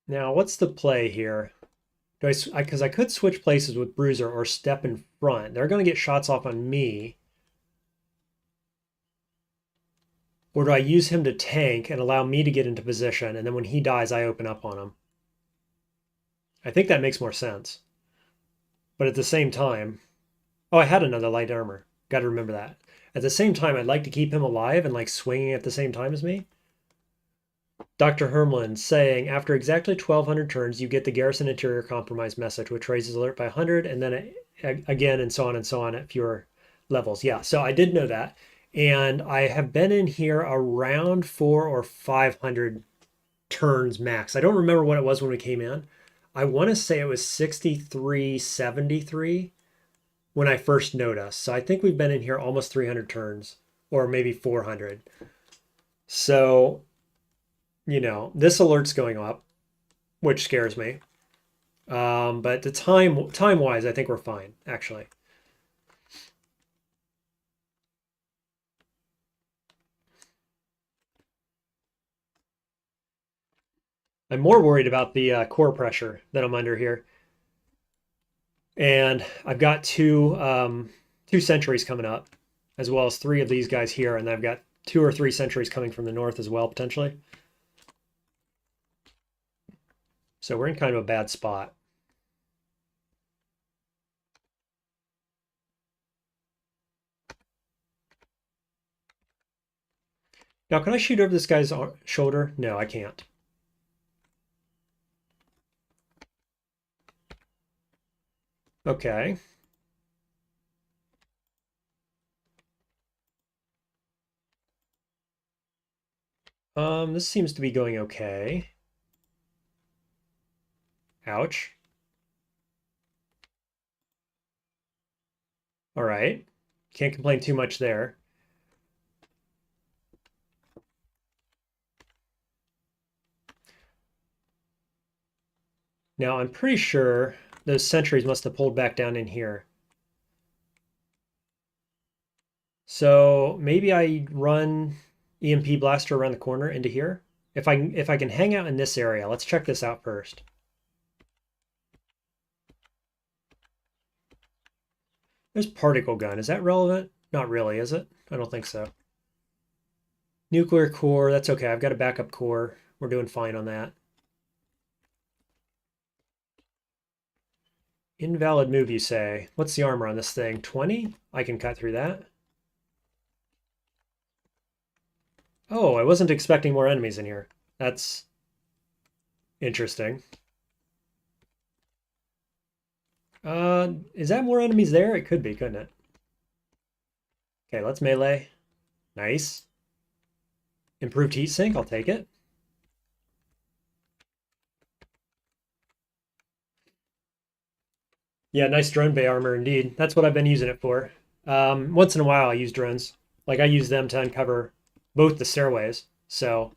Now, what's the play here? Because I could switch places with Bruiser or step in front. They're going to get shots off on me. Or do I use him to tank and allow me to get into position, and then when he dies, I open up on him? I think that makes more sense. But at the same time... Oh, I had another light armor. Got to remember that. At the same time, I'd like to keep him alive and like swinging at the same time as me. Dr. Hermlin saying, after exactly 1,200 turns, you get the Garrison Interior Compromise message, which raises alert by 100, and then again, and so on at fewer levels. Yeah, so I did know that. And I have been in here around 400 or 500 turns max. I don't remember what it was when we came in. I want to say it was 6373 when I first noticed. So I think we've been in here almost 300 turns, or maybe 400. So, you know, this alert's going up, which scares me. But the time-wise, I think we're fine, actually. I'm more worried about the core pressure that I'm under here. And I've got two sentries coming up, as well as 3 of these guys here, and I've got 2 or 3 sentries coming from the north as well, potentially. So we're in kind of a bad spot. Now, can I shoot over this guy's shoulder? No, I can't. Okay. This seems to be going okay. Ouch. All right. Can't complain too much there. Now, I'm pretty sure those sentries must have pulled back down in here. So maybe I run EMP blaster around the corner into here. If I can hang out in this area, let's check this out first. There's particle gun. Is that relevant? Not really, is it? I don't think so. Nuclear core, that's okay. I've got a backup core. We're doing fine on that. Invalid move, you say. What's the armor on this thing? 20? I can cut through that. Oh, I wasn't expecting more enemies in here. That's interesting. Is that more enemies there? It could be, couldn't it? Okay, let's melee. Nice. Improved heat sink, I'll take it. Yeah, nice drone bay armor indeed. That's what I've been using it for. Once in a while I use drones. Like I use them to uncover both the stairways. So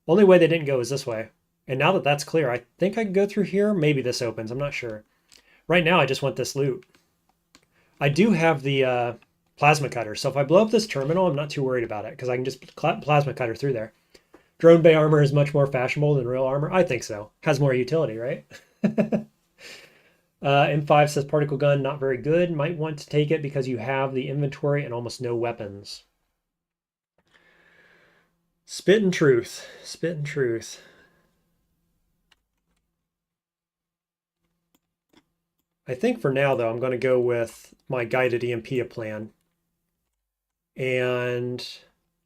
only way they didn't go is this way. And now that that's clear, I think I can go through here. Maybe this opens, I'm not sure. Right now I just want this loot. I do have the plasma cutter, so if I blow up this terminal, I'm not too worried about it because I can just plasma cutter through there. Drone bay armor is much more fashionable than real armor. I think so. Has more utility, right? M5 says particle gun, not very good. Might want to take it because you have the inventory and almost no weapons. Spit and truth. Spit and truth. I think for now, though, I'm going to go with my guided EMP plan. And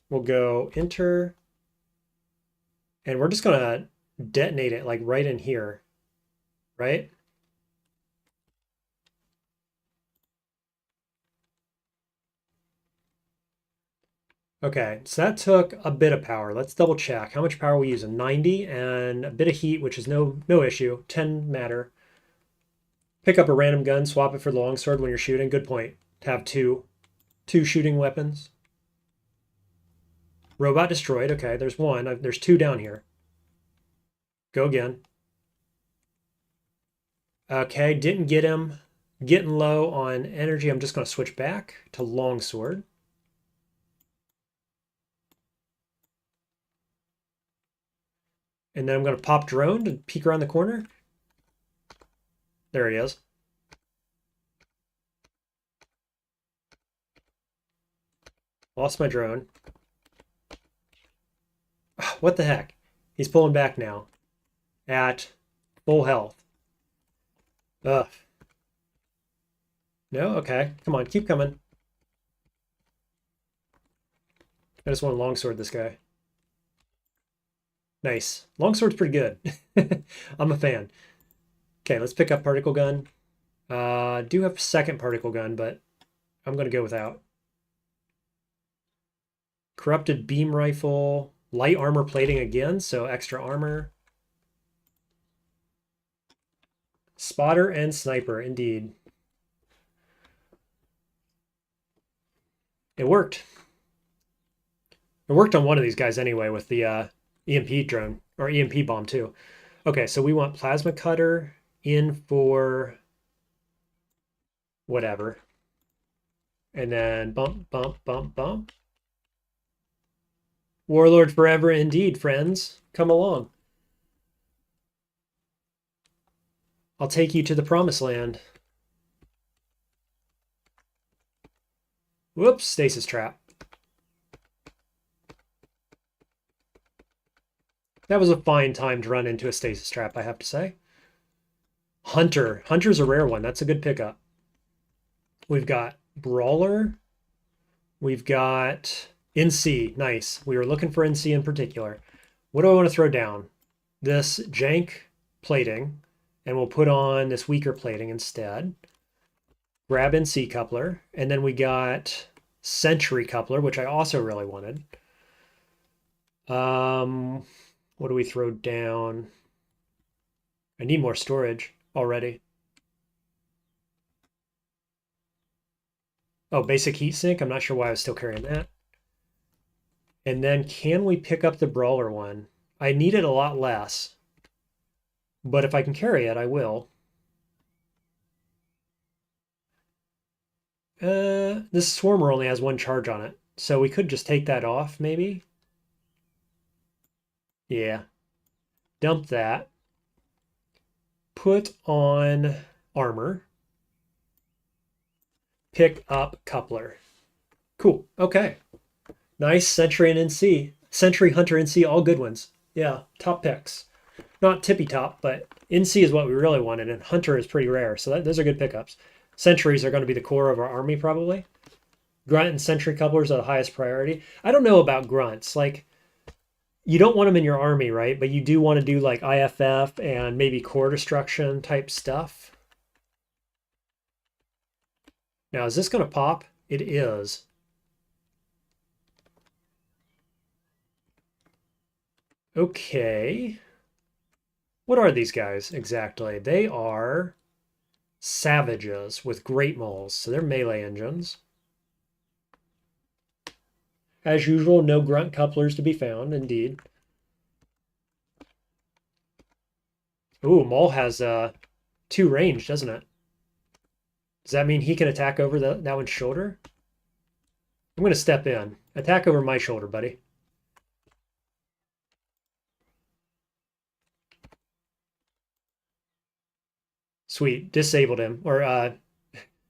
we'll go enter. And we're just going to detonate it like right in here, right? Okay, so that took a bit of power. Let's double check. How much power are we using? 90 and a bit of heat, which is no issue. 10 matter. Pick up a random gun, swap it for the longsword when you're shooting. Good point. To have two shooting weapons. Robot destroyed. Okay, there's one. There's 2 down here. Go again. Okay, didn't get him. Getting low on energy. I'm just going to switch back to longsword. And then I'm going to pop drone to peek around the corner. There he is. Lost my drone. What the heck? He's pulling back now. At full health. Ugh. No? Okay. Come on, keep coming. I just want to longsword this guy. Nice. Longsword's pretty good. I'm a fan. Okay, let's pick up particle gun. Do have second particle gun, but I'm going to go without. Corrupted beam rifle. Light armor plating again, so extra armor. Spotter and sniper, indeed. It worked. It worked on one of these guys anyway with the EMP drone, or EMP bomb too. Okay, so we want plasma cutter in for whatever. And then bump, bump, bump, bump. Warlord forever indeed, friends. Come along. I'll take you to the promised land. Whoops, stasis trap. That was a fine time to run into a stasis trap, I have to say. Hunter. Hunter's a rare one. That's a good pickup. We've got Brawler. We've got NC. Nice. We were looking for NC in particular. What do I want to throw down? This jank plating, and we'll put on this weaker plating instead. Grab NC coupler, and then we got Sentry coupler, which I also really wanted. What do we throw down? I need more storage already. Oh, basic heat sink. I'm not sure why I was still carrying that. And then can we pick up the Brawler one? I need it a lot less. But if I can carry it, I will. This Swarmer only has one charge on it. So we could just take that off, maybe? Yeah. Dump that. Put on armor. Pick up coupler. Cool. Okay. Nice. Sentry and NC. Sentry, Hunter, NC, all good ones. Yeah, top picks. Not tippy top, but NC is what we really wanted, and Hunter is pretty rare, so those are good pickups. Sentries are going to be the core of our army, probably. Grunt and Sentry couplers are the highest priority. I don't know about grunts. Like, you don't want them in your army, right? But you do want to do like IFF and maybe core destruction type stuff. Now, is this going to pop? It is. Okay. What are these guys exactly? They are savages with great moles, so they're melee engines. As usual, no grunt couplers to be found, indeed. Ooh, Maul has 2 range, doesn't it? Does that mean he can attack over that one's shoulder? I'm going to step in. Attack over my shoulder, buddy. Sweet. Disabled him. Or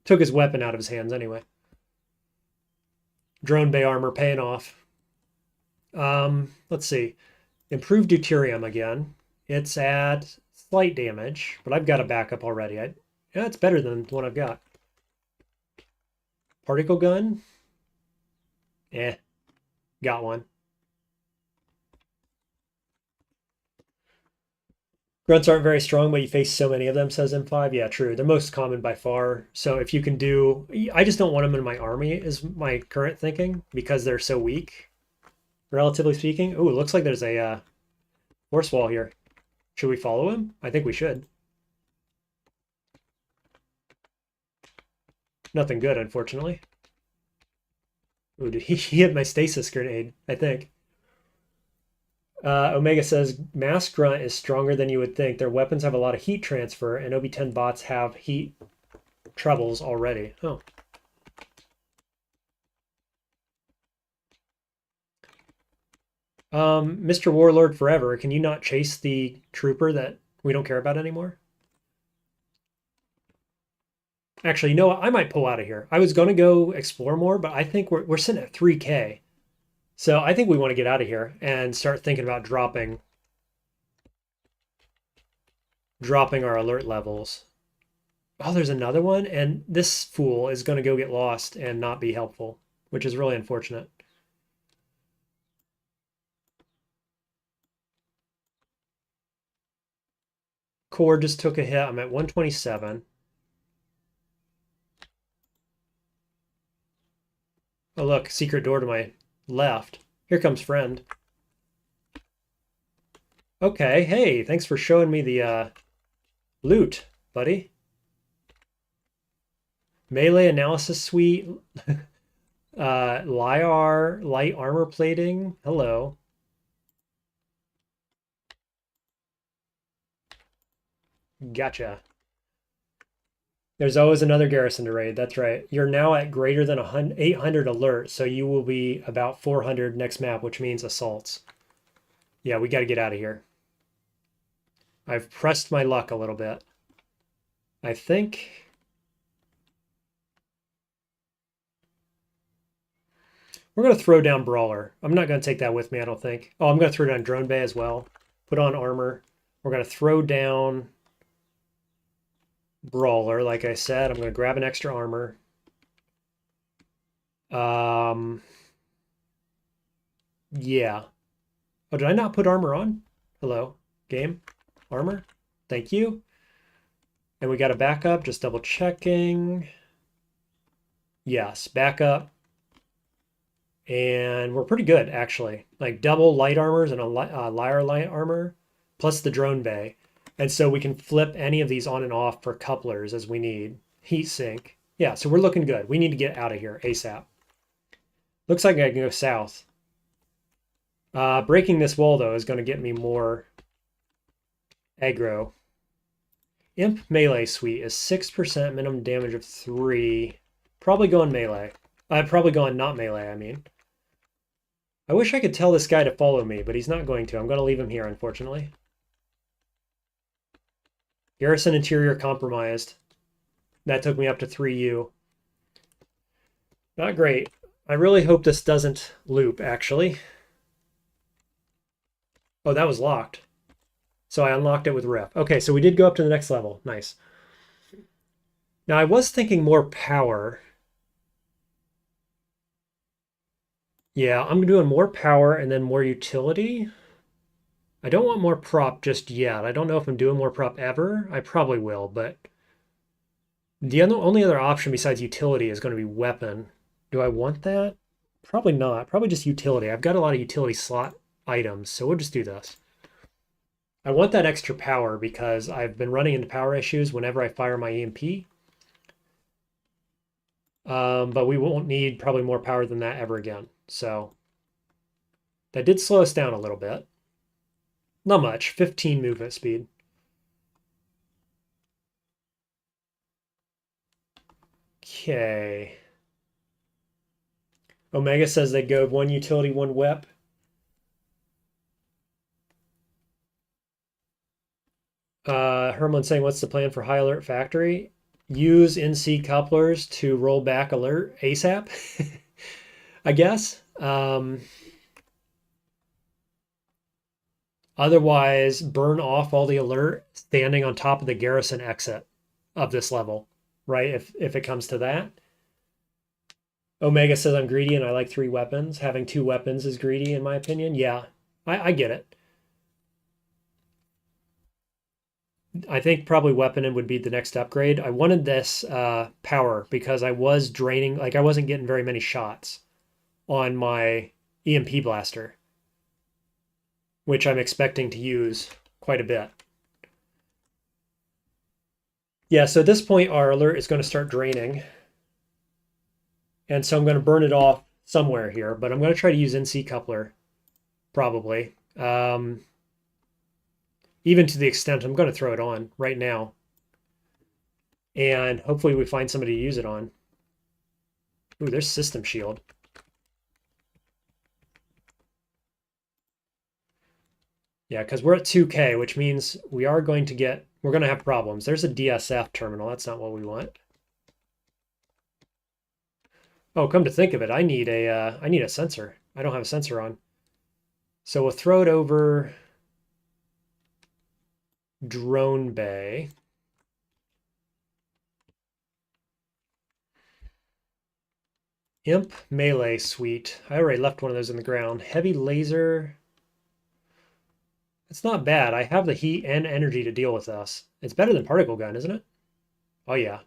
took his weapon out of his hands anyway. Drone bay armor paying off. Let's see. Improved deuterium again. It's at slight damage, but I've got a backup already. Yeah, it's better than the one I've got. Particle gun. Got one. Grunts aren't very strong, but you face so many of them, says M5. Yeah, true. They're most common by far. So if you can do... I just don't want them in my army, is my current thinking, because they're so weak, relatively speaking. Ooh, it looks like there's a force wall here. Should we follow him? I think we should. Nothing good, unfortunately. Ooh, did he hit my stasis grenade, I think. Omega says, Mass Grunt is stronger than you would think. Their weapons have a lot of heat transfer, and OB-10 bots have heat troubles already. Oh. Mr. Warlord Forever, can you not chase the trooper that we don't care about anymore? Actually, you know what? I might pull out of here. I was going to go explore more, but I think we're sitting at 3K. So I think we want to get out of here and start thinking about dropping our alert levels. Oh, there's another one, and this fool is going to go get lost and not be helpful, which is really unfortunate. core just took a hit. I'm at 127. Oh, look, secret door to my left. Here comes friend. Okay, hey, thanks for showing me the loot, buddy. Melee analysis suite. Lyar, light armor plating. Hello. Gotcha. There's always another garrison to raid. That's right. You're now at greater than 800 alert, so you will be about 400 next map, which means assaults. Yeah, we got to get out of here. I've pressed my luck a little bit. I think... we're going to throw down Brawler. I'm not going to take that with me, I don't think. Oh, I'm going to throw down Drone Bay as well. Put on armor. We're going to throw down Brawler, like I said. I'm going to grab an extra armor. Yeah. Oh, did I not put armor on? Hello, game. Armor. Thank you. And we got a backup, just double checking. Yes, backup. And we're pretty good, actually. Like double light armors and a Lyre light armor, plus the drone bay. And so we can flip any of these on and off for couplers as we need. Heat sink. Yeah, so we're looking good. We need to get out of here ASAP. Looks like I can go south. Breaking this wall, though, is going to get me more aggro. Imp melee suite is 6% minimum damage of 3. Probably going melee. Probably going not melee, I mean. I wish I could tell this guy to follow me, but he's not going to. I'm going to leave him here, unfortunately. Garrison interior compromised. That took me up to 3U. Not great. I really hope this doesn't loop, actually. Oh, that was locked. So I unlocked it with RIF. Okay, so we did go up to the next level. Nice. Now, I was thinking more power. Yeah, I'm doing more power and then more utility. I don't want more prop just yet. I don't know if I'm doing more prop ever. I probably will, but the only other option besides utility is going to be weapon. Do I want that? Probably not. Probably just utility. I've got a lot of utility slot items, so we'll just do this. I want that extra power because I've been running into power issues whenever I fire my EMP. But we won't need probably more power than that ever again. So that did slow us down a little bit. Not much, 15 movement speed. Okay. Omega says they go 1 utility, 1 whip. Herman saying, what's the plan for high alert factory? Use NC couplers to roll back alert ASAP, I guess. Otherwise, burn off all the alert standing on top of the garrison exit of this level, right? If it comes to that. Omega says I'm greedy and I like 3 weapons. Having 2 weapons is greedy, in my opinion. Yeah, I get it. I think probably weaponing would be the next upgrade. I wanted this power because I was draining, like I wasn't getting very many shots on my EMP blaster, which I'm expecting to use quite a bit. Yeah, so at this point, our alert is going to start draining. And so I'm going to burn it off somewhere here, but I'm going to try to use NC coupler, probably. Even to the extent I'm going to throw it on right now. And hopefully we find somebody to use it on. Ooh, there's system shield. Yeah, because we're at 2K, which means we are going to get, we're going to have problems. There's a DSF terminal. That's not what we want. Oh, come to think of it, I need a sensor. I don't have a sensor on. So we'll throw it over drone bay. Imp melee suite. I already left one of those in the ground. Heavy laser. It's not bad. I have the heat and energy to deal with this. It's better than particle gun, isn't it? Oh yeah.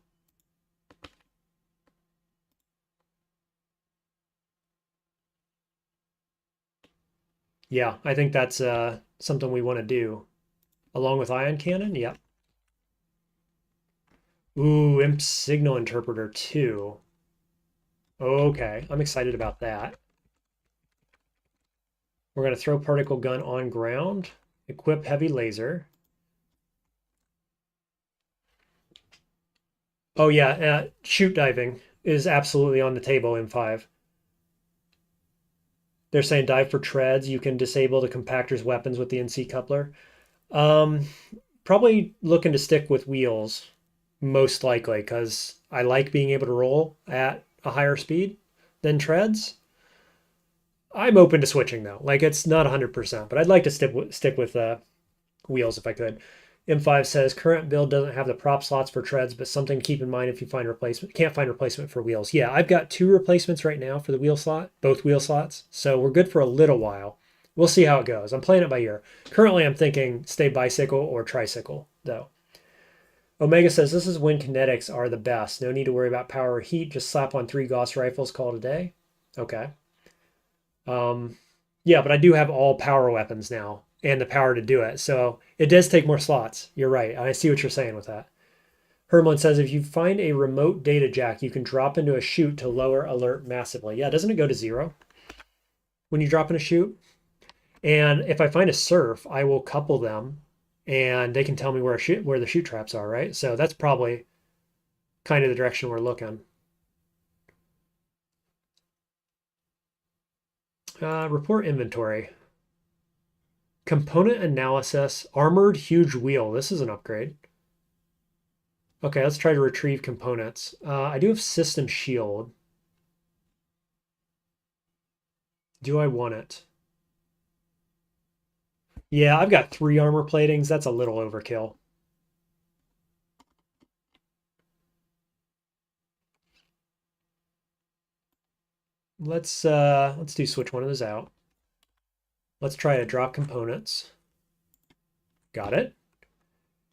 Yeah, I think that's something we want to do. Along with ion cannon, yep. Ooh, imp signal interpreter too. Okay, I'm excited about that. We're going to throw particle gun on ground, equip heavy laser. Oh yeah, shoot diving is absolutely on the table in 5. They're saying dive for treads. You can disable the compactor's weapons with the NC coupler. Um, Probably looking to stick with wheels, most likely, because I like being able to roll at a higher speed than treads. I'm open to switching though. Like it's not 100%, but I'd like to stick with wheels if I could. M5 says current build doesn't have the prop slots for treads, but something to keep in mind if you find replacement. Can't find replacement for wheels. Yeah, I've got 2 replacements right now for the wheel slot, both wheel slots. So we're good for a little while. We'll see how it goes. I'm playing it by ear. Currently, I'm thinking stay bicycle or tricycle though. Omega says this is when kinetics are the best. No need to worry about power or heat. Just slap on 3 Gauss rifles, call it a day. Okay. Yeah, but I do have all power weapons now and the power to do it. So it does take more slots. You're right. I see what you're saying with that. Herman says if you find a remote data jack, you can drop into a chute to lower alert massively. Yeah, doesn't it go to 0 when you drop in a chute? And if I find a surf, I will couple them and they can tell me where the chute traps are, right? So that's probably kind of the direction we're looking. Report inventory. Component analysis, armored huge wheel. This is an upgrade. Okay, let's try to retrieve components. I do have system shield. Do I want it? Yeah, I've got 3 armor platings. That's a little overkill. Let's do switch one of those out. Let's try to drop components. Got it.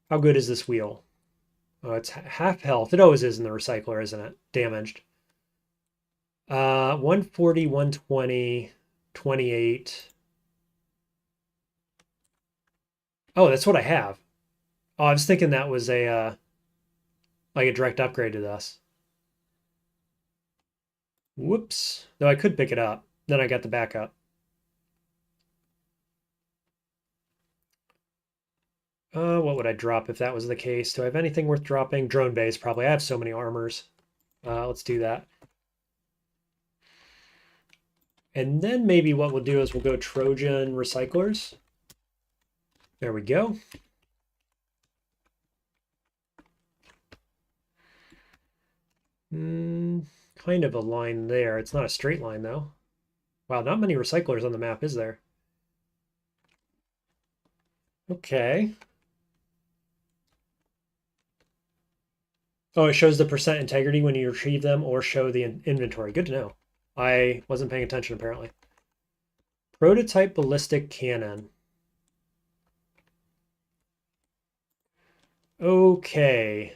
How good is this wheel? Oh, it's half health. It always is in the recycler, isn't it? Damaged. 140, 120, 28. Oh, that's what I have. Oh, I was thinking that was a like a direct upgrade to this. Whoops. Though I could pick it up. Then I got the backup. What would I drop if that was the case? Do I have anything worth dropping? Drone base, probably. I have so many armors. Let's do that. And then maybe what we'll do is we'll go Trojan recyclers. There we go. Kind of a line there. It's not a straight line though. Wow, not many recyclers on the map, is there? Okay. Oh, it shows the percent integrity when you retrieve them or show the inventory. Good to know. I wasn't paying attention apparently. Prototype ballistic cannon. Okay.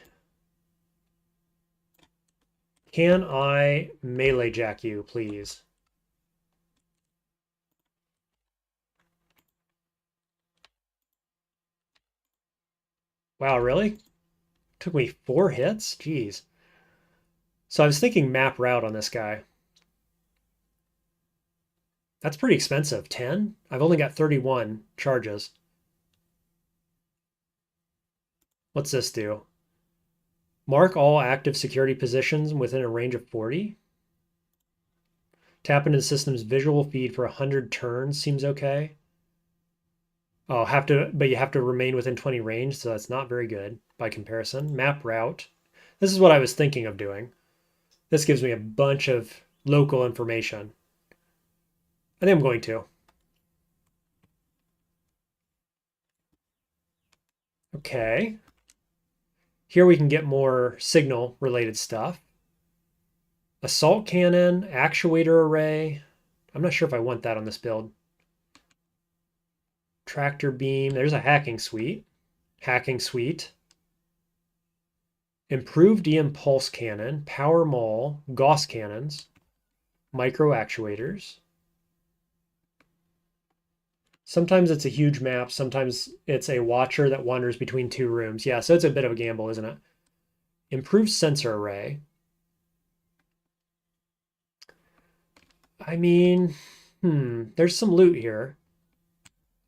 Can I melee jack you, please? Wow, really? Took me 4 hits? Jeez. So I was thinking map route on this guy. That's pretty expensive. 10? I've only got 31 charges. What's this do? Mark all active security positions within a range of 40. Tap into the system's visual feed for 100 turns seems okay. Oh, but you have to remain within 20 range, so that's not very good by comparison. Map route. This is what I was thinking of doing. This gives me a bunch of local information. I think I'm going to. Okay. Here we can get more signal related stuff. Assault cannon, actuator array. I'm not sure if I want that on this build. Tractor beam. There's a hacking suite. Hacking suite. Improved EM pulse cannon. Power maul. Gauss cannons. Micro actuators. Sometimes it's a huge map. Sometimes it's a watcher that wanders between two rooms. Yeah, so it's a bit of a gamble, isn't it? Improved sensor array. I mean, there's some loot here.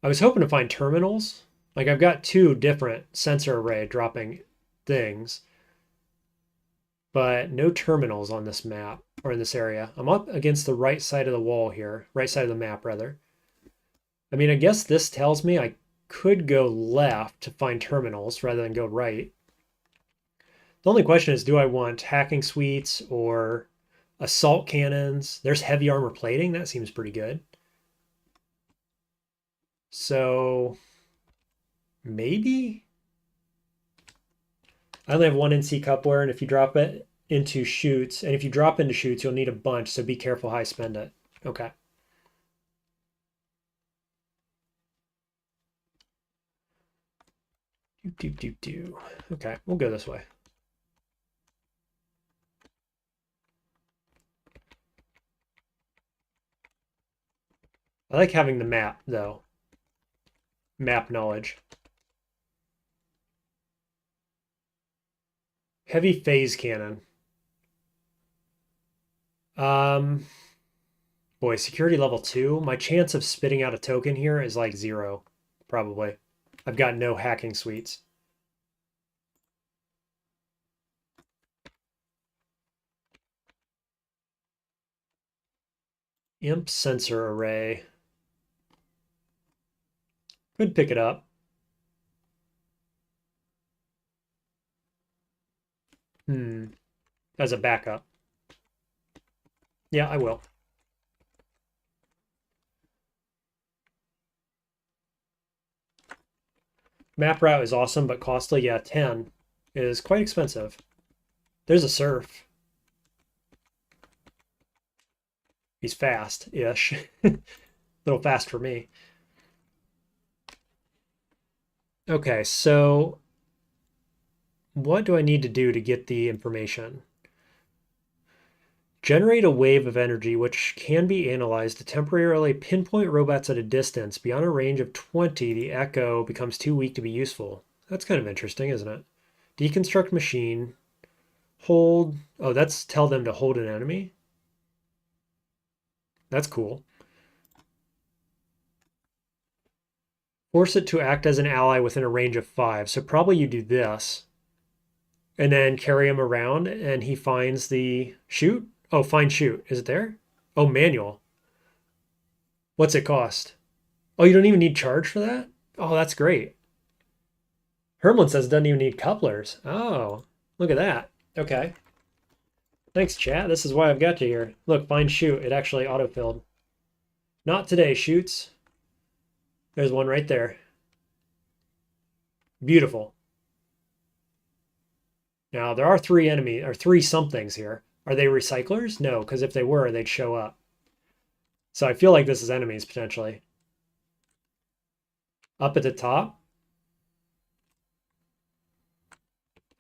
I was hoping to find terminals. Like I've got two different sensor array dropping things, but no terminals on this map or in this area. I'm up against the right side of the wall here, right side of the map rather. I mean, I guess this tells me I could go left to find terminals rather than go right. The only question is, do I want hacking suites or assault cannons? There's heavy armor plating. That seems pretty good. So maybe? I only have one NC coupler, and if you drop it into chutes, and if you drop into chutes, you'll need a bunch, so be careful how I spend it. Okay. Okay, we'll go this way. I like having the map, though. Map knowledge. Heavy phase cannon. Boy, security level 2. My chance of spitting out a token here is like 0, probably. I've got no hacking suites. Imp sensor array. Could pick it up. As a backup. Yeah, I will. Map route is awesome, but costly. Yeah, 10 is quite expensive. There's a surf. He's fast-ish. A little fast for me. Okay, so what do I need to do to get the information? Generate a wave of energy which can be analyzed to temporarily pinpoint robots at a distance. Beyond a range of 20, the echo becomes too weak to be useful. That's kind of interesting, isn't it? Deconstruct machine. Hold. Oh, that's tell them to hold an enemy. That's cool. Force it to act as an ally within a range of 5. So probably you do this. And then carry him around and he finds the chute. Oh, find chute. Is it there? Oh, manual. What's it cost? Oh, you don't even need charge for that? Oh, that's great. Hermlin says it doesn't even need couplers. Oh, look at that. Okay. Thanks, chat. This is why I've got you here. Look, find chute. It actually autofilled. Not today, chutes. There's one right there. Beautiful. Now, there are 3 enemies, or 3 somethings here. Are they recyclers? No, because if they were, they'd show up. So I feel like this is enemies, potentially. Up at the top.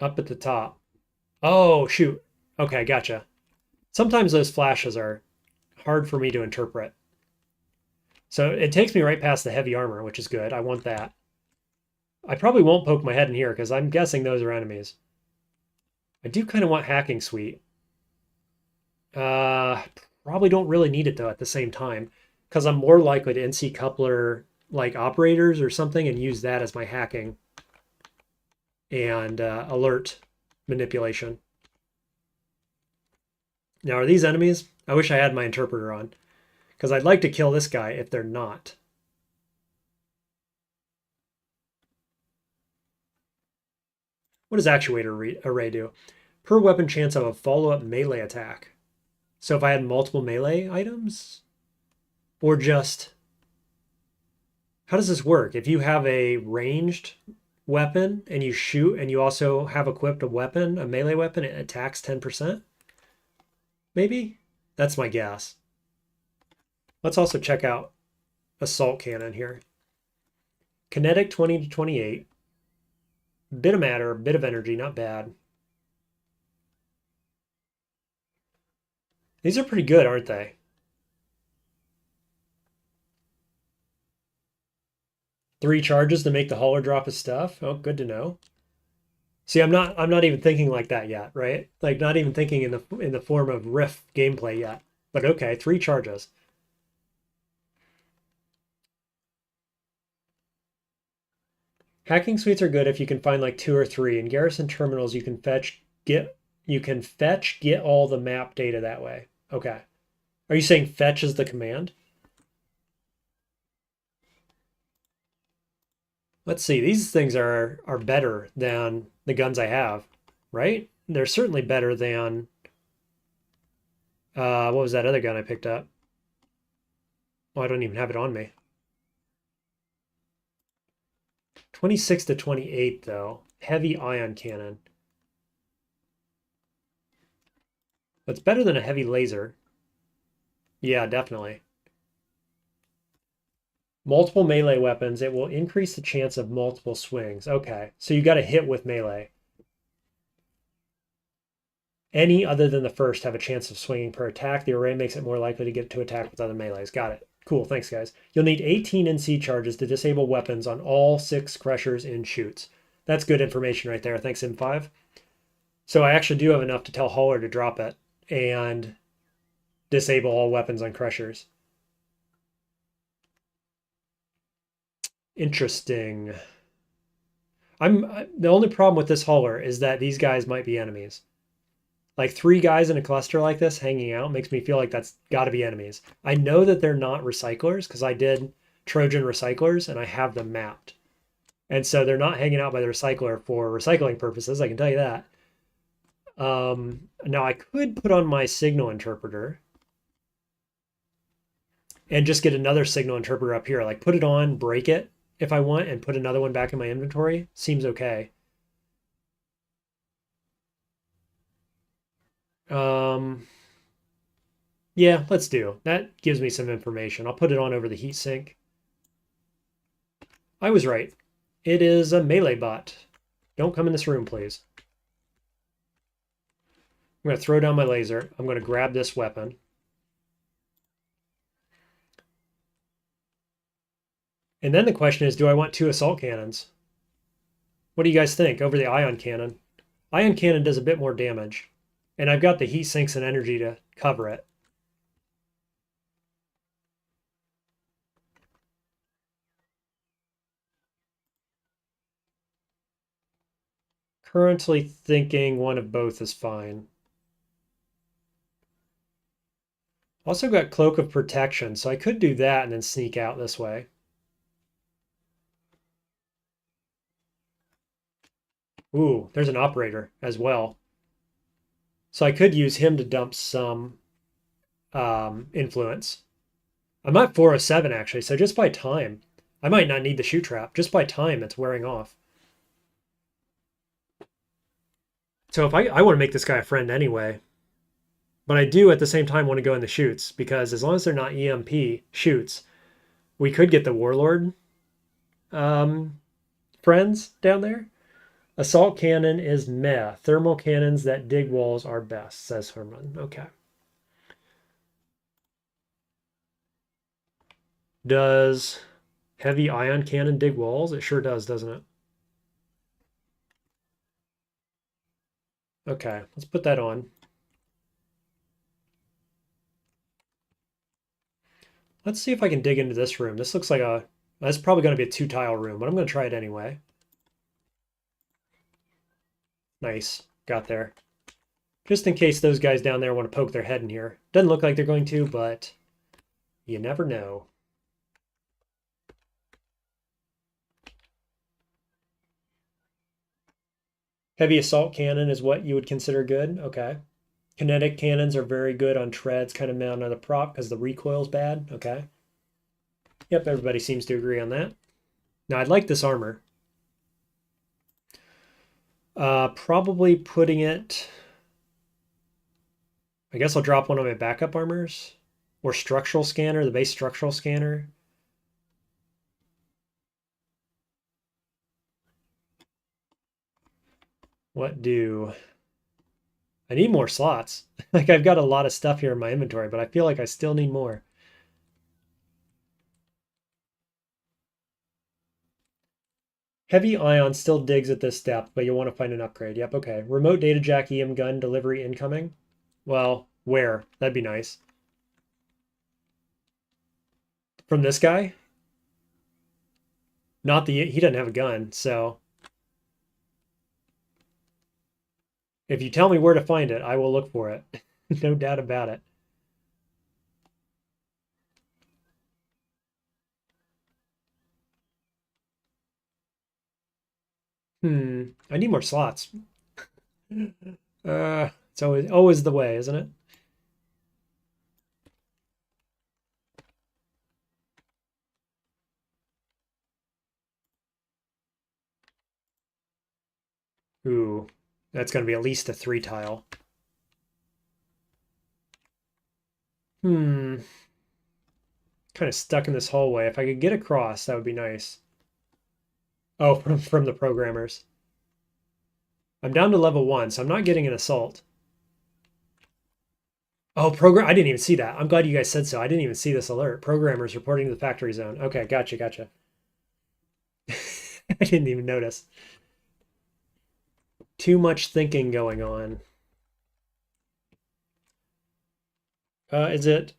Up at the top. Oh, shoot. Okay, gotcha. Sometimes those flashes are hard for me to interpret. So it takes me right past the heavy armor, which is good. I want that. I probably won't poke my head in here because I'm guessing those are enemies. I do kind of want hacking suite. Probably don't really need it though at the same time because I'm more likely to NC coupler like operators or something and use that as my hacking and alert manipulation. Now, are these enemies? I wish I had my interpreter on because I'd like to kill this guy if they're not. What does actuator array do? Per weapon chance of a follow-up melee attack. So if I had multiple melee items? Or just... How does this work? If you have a ranged weapon and you shoot and you also have equipped a weapon, a melee weapon, it attacks 10%? Maybe? That's my guess. Let's also check out assault cannon here. Kinetic 20 to 28. Bit of matter, bit of energy, not bad. These are pretty good, aren't they? Three charges to make the hauler drop his stuff. Oh, good to know. See, I'm not even thinking like that yet, right? Like not even thinking in the form of RIF gameplay yet. But okay, three charges. Hacking suites are good if you can find like two or three. In Garrison terminals, you can get all the map data that way. Okay. Are you saying fetch is the command? Let's see. These things are better than the guns I have, right? They're certainly better than what was that other gun I picked up? Oh, I don't even have it on me. 26 to 28 though. Heavy ion cannon. That's better than a heavy laser. Yeah, definitely. Multiple melee weapons. It will increase the chance of multiple swings. Okay, so you got to hit with melee. Any other than the first have a chance of swinging per attack. The array makes it more likely to get to attack with other melees. Got it. Cool, thanks guys. You'll need 18 NC charges to disable weapons on all 6 crushers in chutes. That's good information right there. Thanks, M5. So I actually do have enough to tell Hauler to drop it and disable all weapons on crushers. Interesting. The only problem with this Hauler is that these guys might be enemies. Like 3 guys in a cluster like this hanging out makes me feel like that's got to be enemies. I know that they're not recyclers because I did Trojan recyclers and I have them mapped. And so they're not hanging out by the recycler for recycling purposes, I can tell you that. Now I could put on my signal interpreter and just get another signal interpreter up here. Like put it on, break it if I want, and put another one back in my inventory. Seems okay. Yeah, let's do. That gives me some information. I'll put it on over the heatsink. I was right. It is a melee bot. Don't come in this room, please. I'm going to throw down my laser. I'm going to grab this weapon. And then the question is, do I want 2 assault cannons? What do you guys think over the ion cannon? Ion cannon does a bit more damage. And I've got the heat sinks and energy to cover it. Currently thinking one of both is fine. Also got Cloak of Protection, so I could do that and then sneak out this way. Ooh, there's an operator as well. So I could use him to dump some influence. I'm at 407 actually, so just by time. I might not need the shoe trap. Just by time, it's wearing off. So if I want to make this guy a friend anyway, but I do at the same time want to go in the shoots because as long as they're not EMP shoots, we could get the Warlord friends down there. Assault cannon is meh. Thermal cannons that dig walls are best, says Herman. Okay. Does heavy ion cannon dig walls? It sure does, doesn't it? Okay, let's put that on. Let's see if I can dig into this room. This looks like that's probably going to be a 2-tile room, but I'm going to try it anyway. Nice, got there. Just in case those guys down there want to poke their head in here. Doesn't look like they're going to, but you never know. Heavy assault cannon is what you would consider good. Okay. Kinetic cannons are very good on treads, kind of mount on the prop because the recoil's bad. Okay. Yep, everybody seems to agree on that. Now, I'd like this armor. Probably putting it... I guess I'll drop one of my backup armors. Or structural scanner, the base structural scanner. What do... I need more slots. Like, I've got a lot of stuff here in my inventory, but I feel like I still need more. Heavy ion still digs at this depth, but you'll want to find an upgrade. Yep, okay. Remote data jack EM gun delivery incoming. Well, where? That'd be nice. From this guy? Not the... He doesn't have a gun, so... If you tell me where to find it, I will look for it. No doubt about it. I need more slots. It's always the way, isn't it? Ooh, that's going to be at least a 3 tile. Kind of stuck in this hallway. If I could get across, that would be nice. Oh, from the programmers. I'm down to level 1, so I'm not getting an assault. Oh, I didn't even see that. I'm glad you guys said so. I didn't even see this alert. Programmers reporting to the factory zone. Okay, gotcha. I didn't even notice. Too much thinking going on. Is it...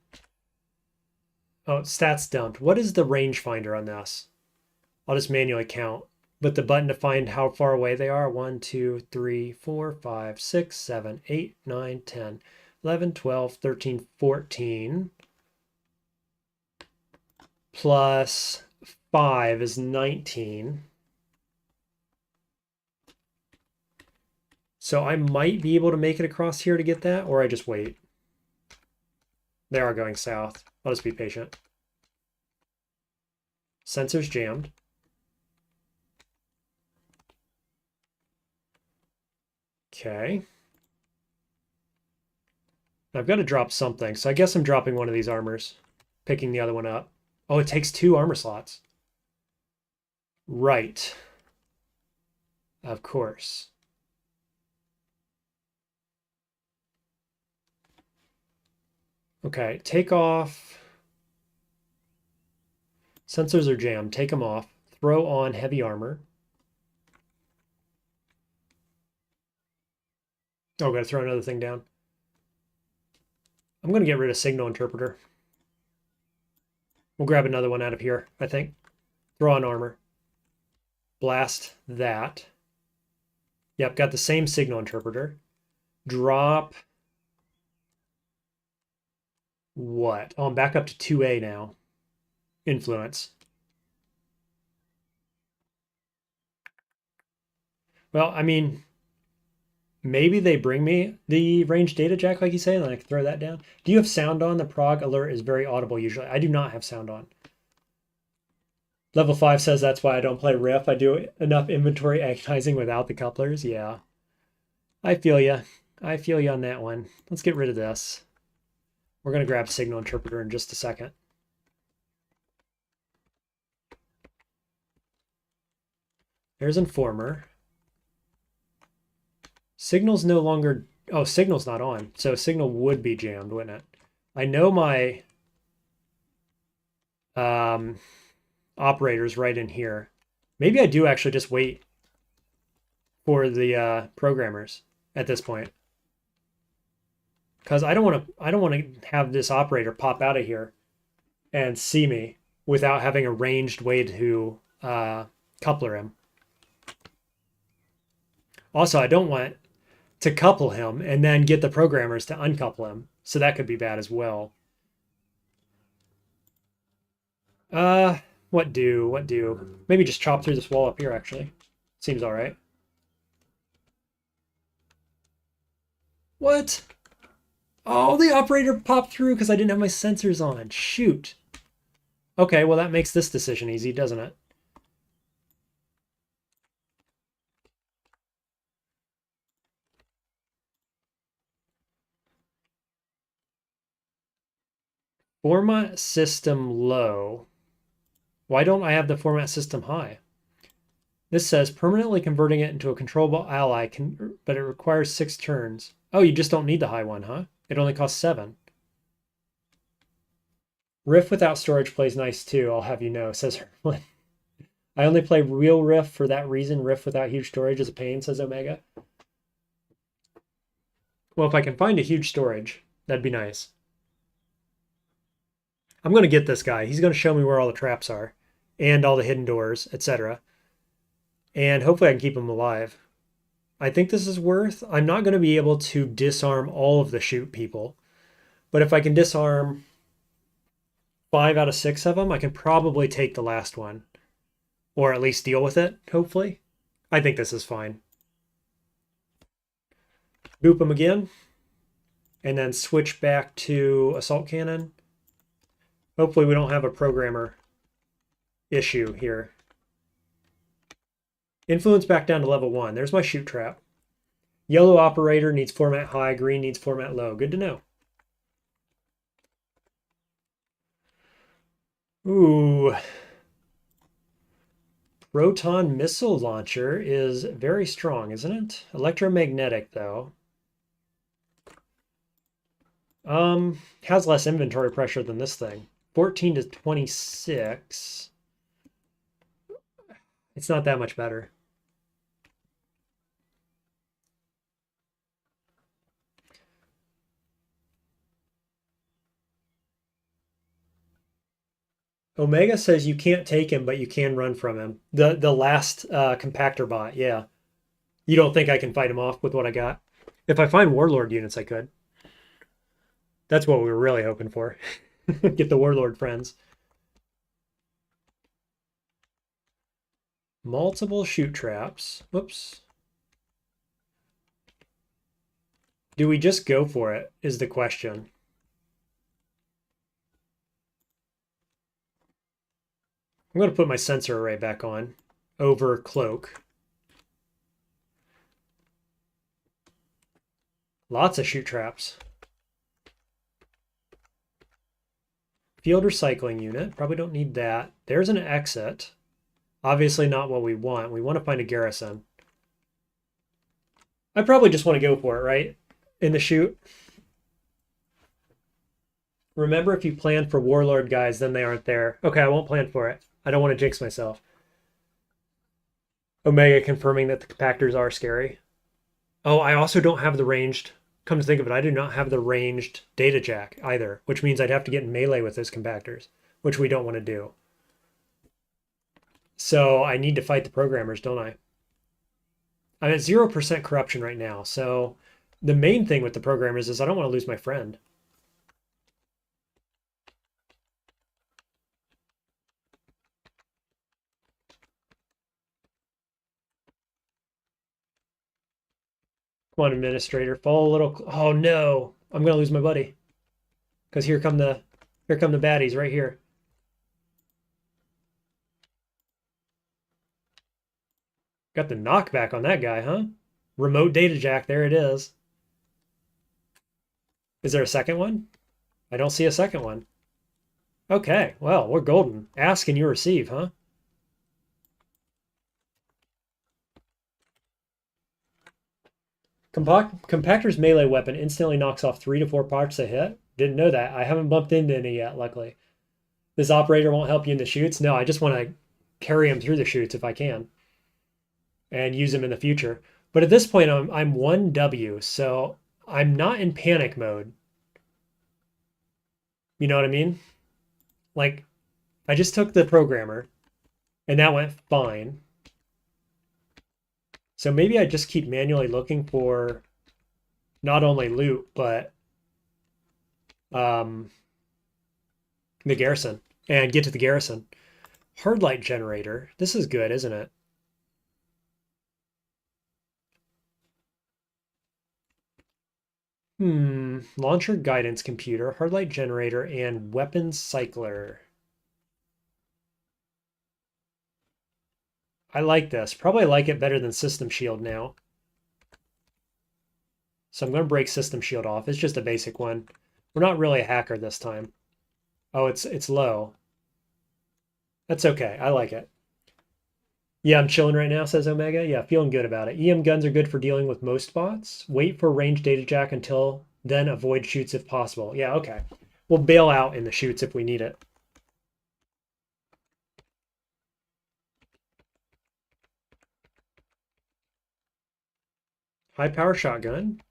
Oh, stats dumped. What is the rangefinder on this? I'll just manually count. But the button to find how far away they are. 1, 2, 3, 4, 5, 6, 7, 8, 9, 10, 11, 12, 13, 14. Plus 5 is 19. So I might be able to make it across here to get that, or I just wait. They are going south. I'll just be patient. Sensors jammed. Okay. I've got to drop something, so I guess I'm dropping one of these armors, picking the other one up. Oh, it takes 2 armor slots. Right. Of course. Okay, take off. Sensors are jammed. Take them off. Throw on heavy armor. Oh, gotta throw another thing down. I'm gonna get rid of signal interpreter. We'll grab another one out of here, I think. Throw on armor. Blast that. Yep, got the same signal interpreter. Drop. What? Oh, I'm back up to 2A now. Influence. Well, I mean, maybe they bring me the range data jack, like you say, and I can throw that down. Do you have sound on? The prog alert is very audible usually. I do not have sound on. Level 5 says that's why I don't play RIF. I do enough inventory agonizing without the couplers. Yeah. I feel you. I feel you on that one. Let's get rid of this. We're going to grab signal interpreter in just a second. There's informer. Signal's no longer... Oh, signal's not on. So signal would be jammed, wouldn't it? I know my operator's right in here. Maybe I do actually just wait for the programmers at this point. Because I don't want to have this operator pop out of here and see me without having a ranged way to coupler him. Also, I don't want to couple him and then get the programmers to uncouple him. So that could be bad as well. What do? Maybe just chop through this wall up here, actually. Seems all right. What? Oh, the operator popped through because I didn't have my sensors on. Shoot. Okay, well, that makes this decision easy, doesn't it? Format system low. Why don't I have the format system high? This says permanently converting it into a controllable ally, but it requires 6 turns. Oh, you just don't need the high one, huh? It only costs 7. Riff without storage plays nice too, I'll have you know, says Herman. I only play real Riff for that reason. Riff without huge storage is a pain, says Omega. Well, if I can find a huge storage, that'd be nice. I'm going to get this guy. He's going to show me where all the traps are and all the hidden doors, etc. And hopefully I can keep him alive. I think this is worth. I'm not going to be able to disarm all of the shoot people. But if I can disarm 5 out of 6 of them, I can probably take the last one. Or at least deal with it, hopefully. I think this is fine. Boop him again. And then switch back to assault cannon. Hopefully we don't have a programmer issue here. Influence back down to level 1. There's my shoot trap. Yellow operator needs format high. Green needs format low. Good to know. Ooh. Proton missile launcher is very strong, isn't it? Electromagnetic, though. Has less inventory pressure than this thing. 14 to 26. It's not that much better. Omega says you can't take him, but you can run from him. The last compactor bot, yeah. You don't think I can fight him off with what I got? If I find Warlord units, I could. That's what we were really hoping for. Get the Warlord friends. Multiple shoot traps. Whoops. Do we just go for it, is the question. I'm going to put my sensor array back on over cloak. Lots of shoot traps. Field recycling unit. Probably don't need that. There's an exit. Obviously not what we want. We want to find a garrison. I probably just want to go for it, right? In the shoot. Remember, if you plan for Warlord guys, then they aren't there. Okay, I won't plan for it. I don't want to jinx myself. Omega confirming that the compactors are scary. Oh, I also don't have the ranged. Come to think of it, I do not have the ranged data jack either, which means I'd have to get in melee with those compactors, which we don't want to do. So I need to fight the programmers, don't I? I'm at 0% corruption right now, so the main thing with the programmers is I don't want to lose my friend. Come on, administrator, fall a little. Oh no, I'm gonna lose my buddy. Because here come the baddies right here. Got the knockback on that guy, huh? Remote data jack, there it is. Is there a second one? I don't see a second one. Okay, well, we're golden. Ask and you receive, huh? Compactor's melee weapon instantly knocks off 3 to 4 parts a hit. Didn't know that. I haven't bumped into any yet, luckily. This operator won't help you in the shoots. No, I just want to carry him through the shoots if I can. And use him in the future. But at this point, I'm 1W, so I'm not in panic mode. You know what I mean? Like, I just took the programmer, and that went fine. So maybe I just keep manually looking for not only loot, but the garrison, and get to the garrison. Hard light generator. This is good, isn't it? Launcher guidance computer, hard light generator, and weapons cycler. I like this. Probably like it better than system shield now. So I'm going to break system shield off. It's just a basic one. We're not really a hacker this time. Oh, it's low. That's okay. I like it. Yeah, I'm chilling right now, says Omega. Yeah, feeling good about it. EM guns are good for dealing with most bots. Wait for range data jack until then avoid shoots if possible. Yeah, okay. We'll bail out in the shoots if we need it. High power shotgun.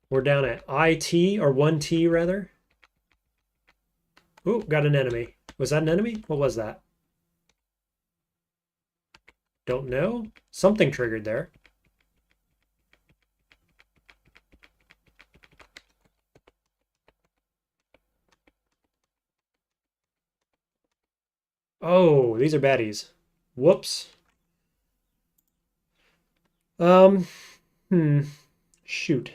We're down at IT, or 1T rather. Ooh, got an enemy. Was that an enemy? What was that? Don't know. Something triggered there. Oh, these are baddies. Whoops. Um, hmm. Shoot.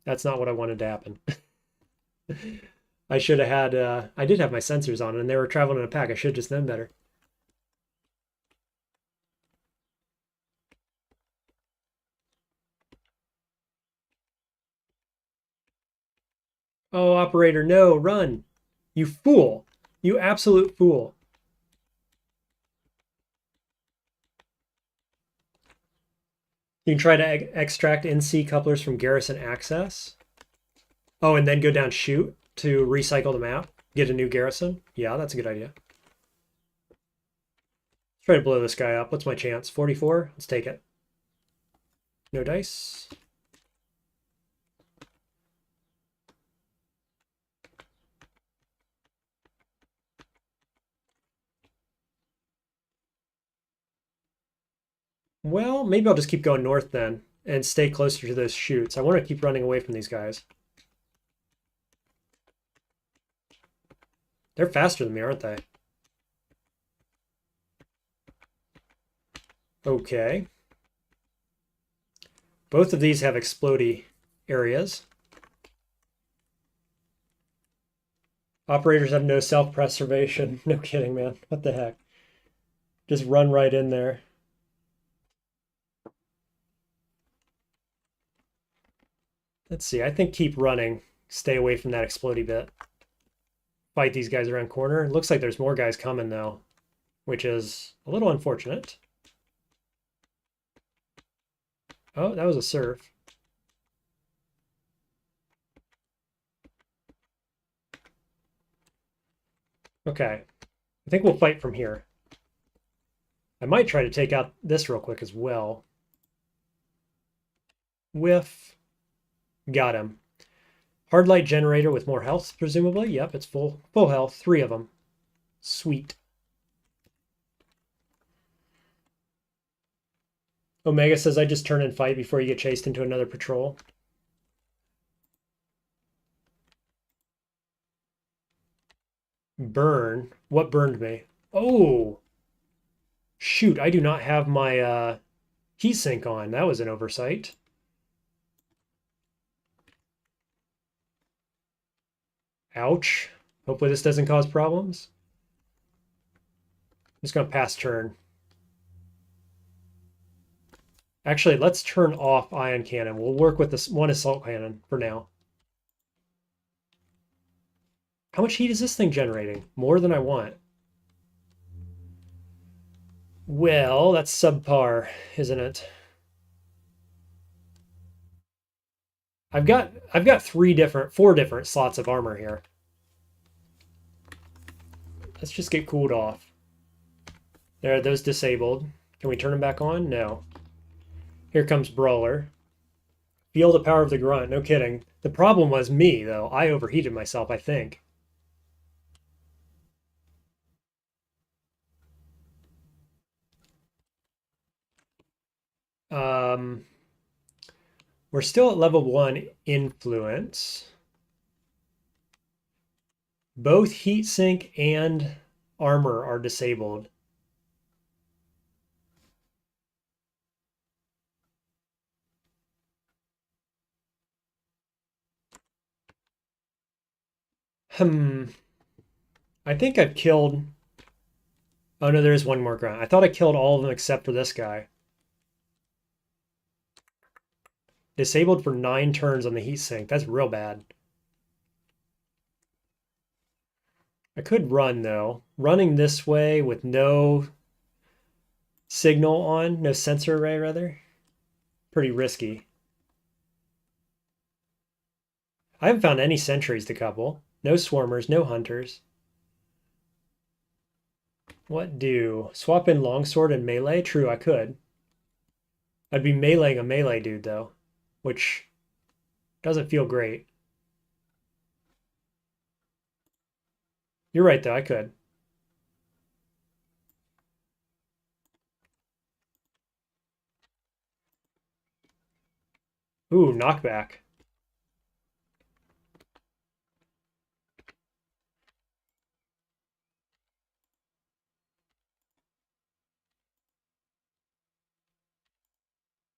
That's not what I wanted to happen. I should have had, I did have my sensors on and they were traveling in a pack. I should have just known better. Oh, operator, no, run. You fool. You absolute fool. You can try to extract NC couplers from Garrison access. Oh, and then go down shoot to recycle the map. Get a new Garrison. Yeah, that's a good idea. Let's try to blow this guy up. What's my chance? 44? Let's take it. No dice. Well, maybe I'll just keep going north then and stay closer to those shoots. I want to keep running away from these guys. They're faster than me, aren't they? Okay. Both of these have explodey areas. Operators have no self-preservation. No kidding, man. What the heck? Just run right in there. Let's see. I think keep running. Stay away from that explodey bit. Fight these guys around corner. Looks like there's more guys coming, though, which is a little unfortunate. Oh, that was a serve. Okay. I think we'll fight from here. I might try to take out this real quick as well. Whiff. Got him. Hard light generator with more health, presumably. Yep, it's full health. 3 of them. Sweet. Omega says I just turn and fight before you get chased into another patrol. Burn. What burned me? Oh! Shoot, I do not have my heatsink on. That was an oversight. Ouch. Hopefully this doesn't cause problems. I'm just going to pass turn. Actually, let's turn off ion cannon. We'll work with this one assault cannon for now. How much heat is this thing generating? More than I want. Well, that's subpar, isn't it? I've got 4 different slots of armor here. Let's just get cooled off. There, those disabled. Can we turn them back on? No. Here comes Brawler. Feel the power of the grunt. No kidding. The problem was me, though. I overheated myself, I think. We're still at level 1 influence. Both heatsink and armor are disabled. I think I've killed... Oh no, there's one more grunt. I thought I killed all of them except for this guy. Disabled for 9 turns on the heatsink. That's real bad. I could run though. Running this way with no signal on, no sensor array rather, pretty risky. I haven't found any sentries to couple. No swarmers, no hunters. What do? Swap in longsword and melee? True, I could. I'd be meleeing a melee dude though, which doesn't feel great. You're right though, I could. Ooh, knockback.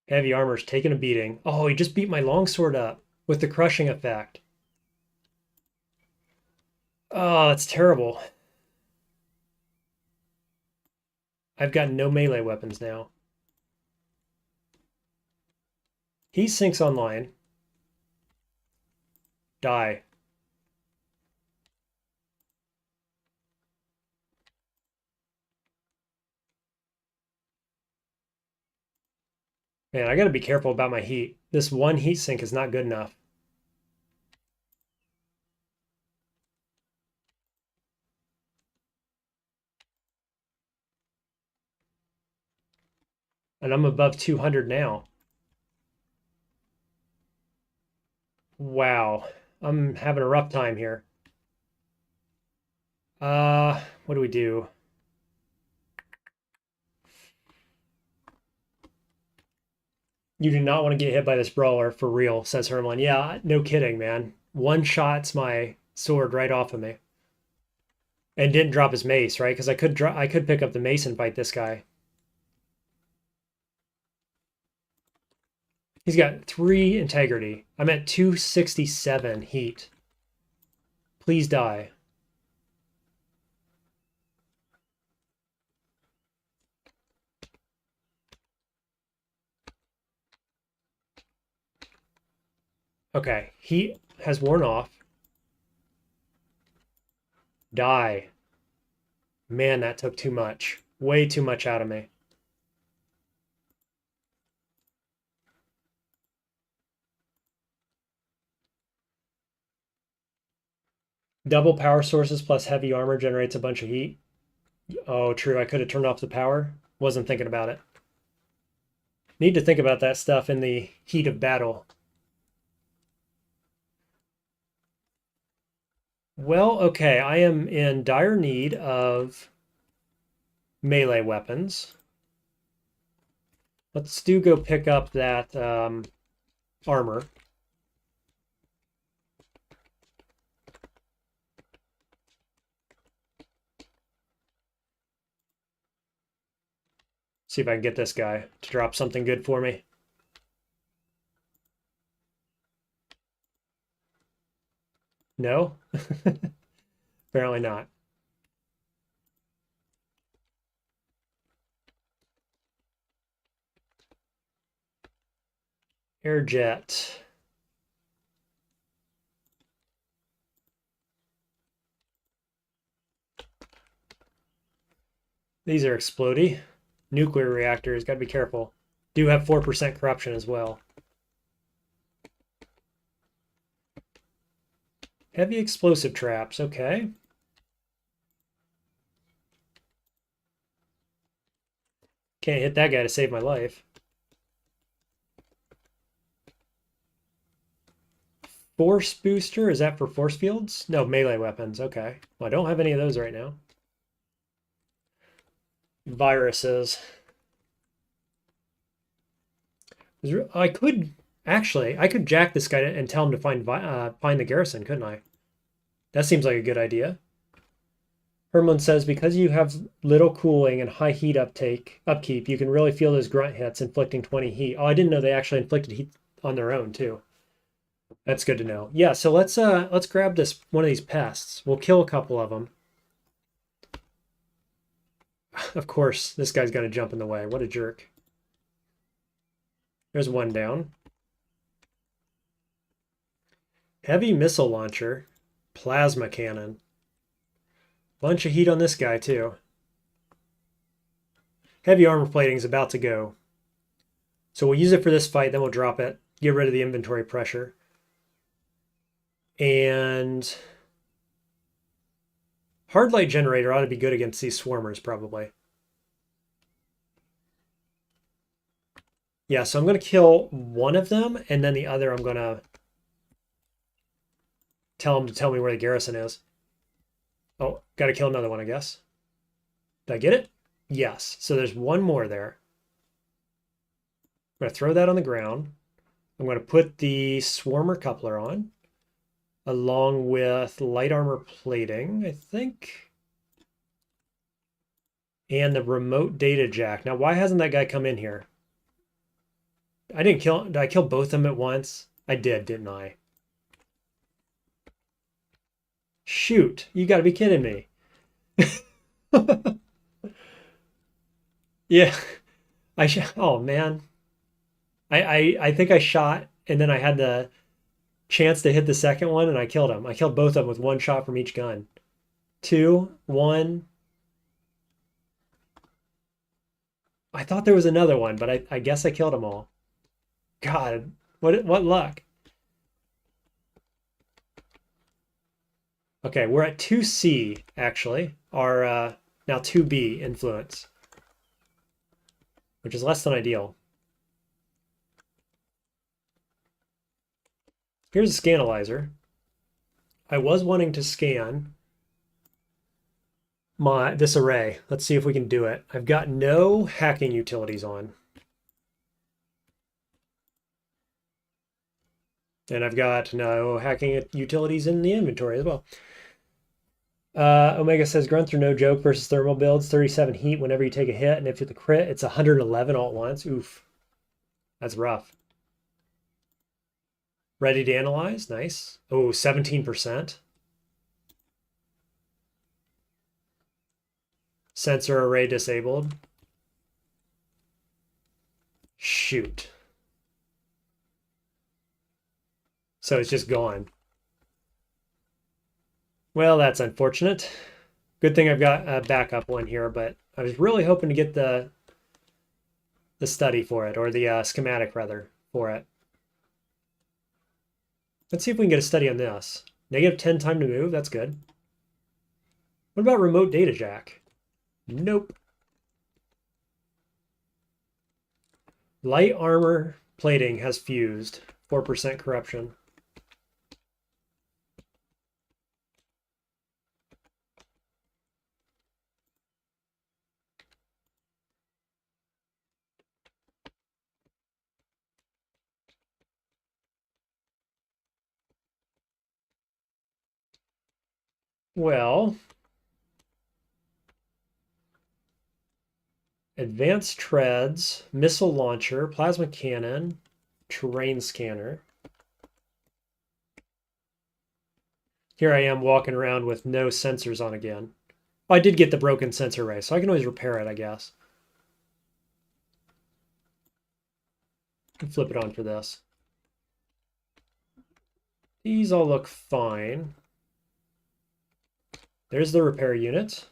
Heavy armor's taking a beating. Oh, he just beat my longsword up with the crushing effect. Oh, that's terrible. I've got no melee weapons now. He sinks online. Die. Man, I gotta be careful about my heat. This one heat sink is not good enough. And I'm above 200 now. Wow. I'm having a rough time here. What do we do? You do not want to get hit by this brawler for real, says Hermlin. Yeah, no kidding, man. One shot's my sword right off of me. And didn't drop his mace, right? Because I could pick up the mace and fight this guy. He's got 3 integrity. I'm at 267 heat. Please die. Okay, heat has worn off. Die. Man, that took too much. Way too much out of me. Double power sources plus heavy armor generates a bunch of heat. Oh, true. I could have turned off the power. Wasn't thinking about it. Need to think about that stuff in the heat of battle. Well, okay. I am in dire need of melee weapons. Let's go pick up that armor. See if I can get this guy to drop something good for me. No? Apparently not. Airjet. These are explodey. Nuclear reactors, gotta be careful. Do have 4% corruption as well. Heavy explosive traps, okay. Can't hit that guy to save my life. Force booster, is that for force fields? No, melee weapons, okay. Well, I don't have any of those right now. Viruses. I could jack this guy and tell him to find the garrison, couldn't I? That seems like a good idea. Hermlin says because you have little cooling and high heat upkeep, you can really feel those grunt hits inflicting 20 heat. Oh, I didn't know they actually inflicted heat on their own too. That's good to know. Yeah, so let's grab one of these pests. We'll kill a couple of them. Of course, this guy's gonna jump in the way. What a jerk. There's one down. Heavy missile launcher, plasma cannon. Bunch of heat on this guy, too. Heavy armor plating is about to go. So we'll use it for this fight, then we'll drop it. Get rid of the inventory pressure. And hard light generator ought to be good against these swarmers, probably. Yeah, so I'm going to kill one of them, and then the other I'm going to tell him to tell me where the garrison is. Oh, got to kill another one, I guess. Did I get it? Yes. So there's one more there. I'm going to throw that on the ground. I'm going to put the swarmer coupler on, along with light armor plating, I think. And the remote data jack. Now, why hasn't that guy come in here? I didn't kill. Did I kill both of them at once? I did, didn't I? Shoot, you got to be kidding me. Yeah, oh man. I think I shot and then I had the chance to hit the second one and I killed him. I killed both of them with one shot from each gun. 2, 1. I thought there was another one, but I guess I killed them all. God, what luck. Okay, we're at 2C actually. Our now 2B influence, which is less than ideal. Here's a scanalyzer. I was wanting to scan this array. Let's see if we can do it. I've got no hacking utilities on. And I've got no hacking utilities in the inventory as well. Omega says Grunts are no joke versus thermal builds. 37 heat whenever you take a hit, and if it's a crit, it's 111 all at once. Oof. That's rough. Ready to analyze. Nice. Oh, 17%. Sensor array disabled. Shoot. So it's just gone. Well, that's unfortunate. Good thing I've got a backup one here, but I was really hoping to get the study for it, or the schematic rather, for it. Let's see if we can get a study on this. -10 time to move, that's good. What about remote data jack? Nope. Light armor plating has fused. 4% corruption. Well, advanced treads, missile launcher, plasma cannon, terrain scanner. Here I am walking around with no sensors on again. Oh, I did get the broken sensor array, so I can always repair it, I guess. Flip it on for this. These all look fine. There's the repair unit.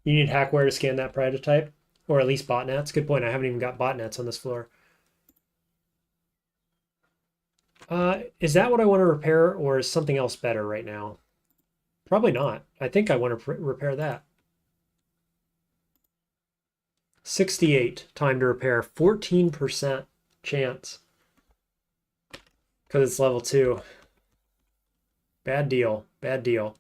You need hackware to scan that prototype, or at least botnets. Good point. I haven't even got botnets on this floor. Is that what I want to repair, or is something else better right now? Probably not. I think I want to repair that. 68 time to repair, 14% chance. Because it's level 2. Bad deal. Bad deal.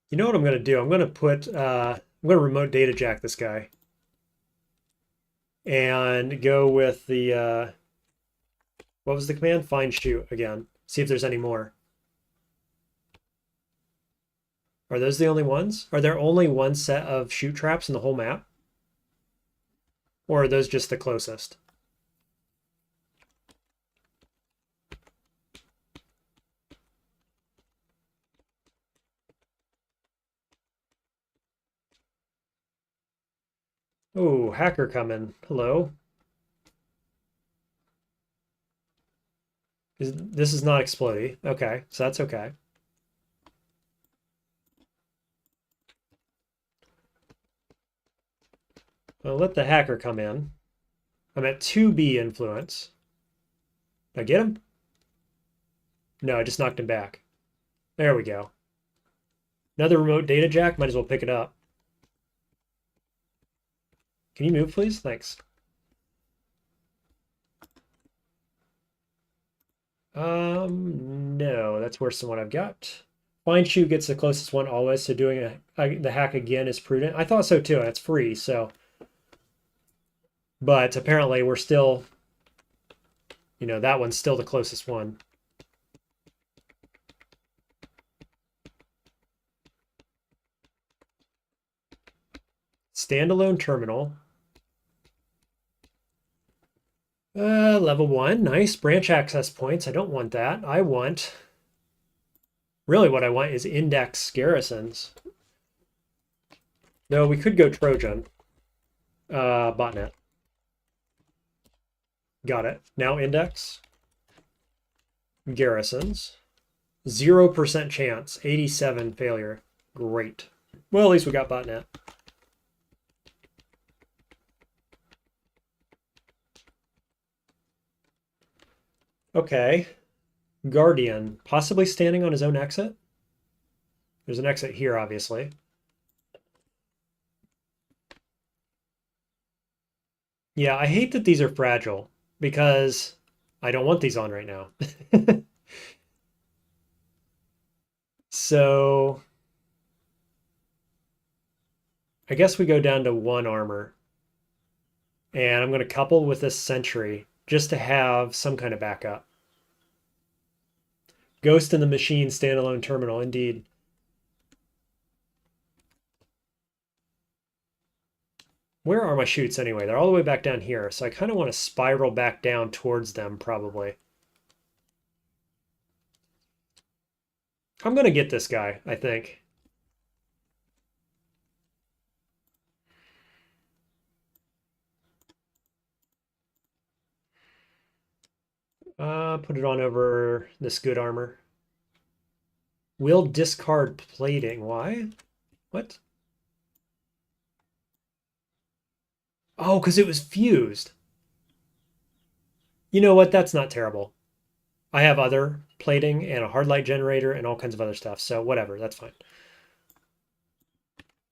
You know what I'm going to do? I'm going to put, I'm going to remote data jack this guy. And go with the, what was the command? Find shoot again. See if there's any more. Are those the only ones? Are there only one set of shoot traps in the whole map? Or are those just the closest? Oh, hacker coming. Hello. This is not explodey. Okay, so that's okay. I'll let the hacker come in. I'm at 2B influence. Did I get him? No, I just knocked him back. There we go. Another remote data jack. Might as well pick it up. Can you move, please? Thanks. No, that's worse than what I've got. Find shoot gets the closest one always, so doing the hack again is prudent. I thought so too, and it's free, so. But apparently we're still, that one's still the closest one. Standalone terminal. Level 1, nice. Branch access points. I don't want that. I want, really what I want is index garrisons. No, we could go Trojan. Botnet. Got it. Now index. Garrisons. 0% chance. 87 failure. Great. Well, at least we got botnet. Okay. Guardian. Possibly standing on his own exit. There's an exit here, obviously. Yeah, I hate that these are fragile because I don't want these on right now. So I guess we go down to 1 armor. And I'm going to couple with this sentry just to have some kind of backup. Ghost in the Machine standalone terminal, indeed. Where are my chutes anyway? They're all the way back down here, so I kind of want to spiral back down towards them, probably. I'm going to get this guy, I think. Put it on over this good armor. Will discard plating. Why? What? Oh, because it was fused. You know what? That's not terrible. I have other plating and a hard light generator and all kinds of other stuff, so whatever, that's fine.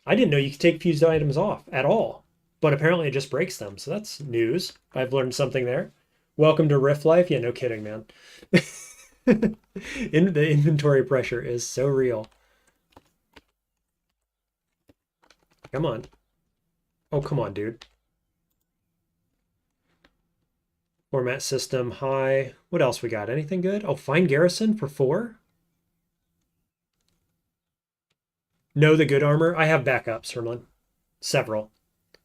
I didn't know you could take fused items off at all, but apparently it just breaks them, so that's news. I've learned something there. Welcome to RIF life. Yeah, no kidding, man. The inventory pressure is so real. Come on. Oh, come on, dude. Format system high. What else we got? Anything good? Oh, find Garrison for 4? Know the good armor. I have backups, Herman. Several.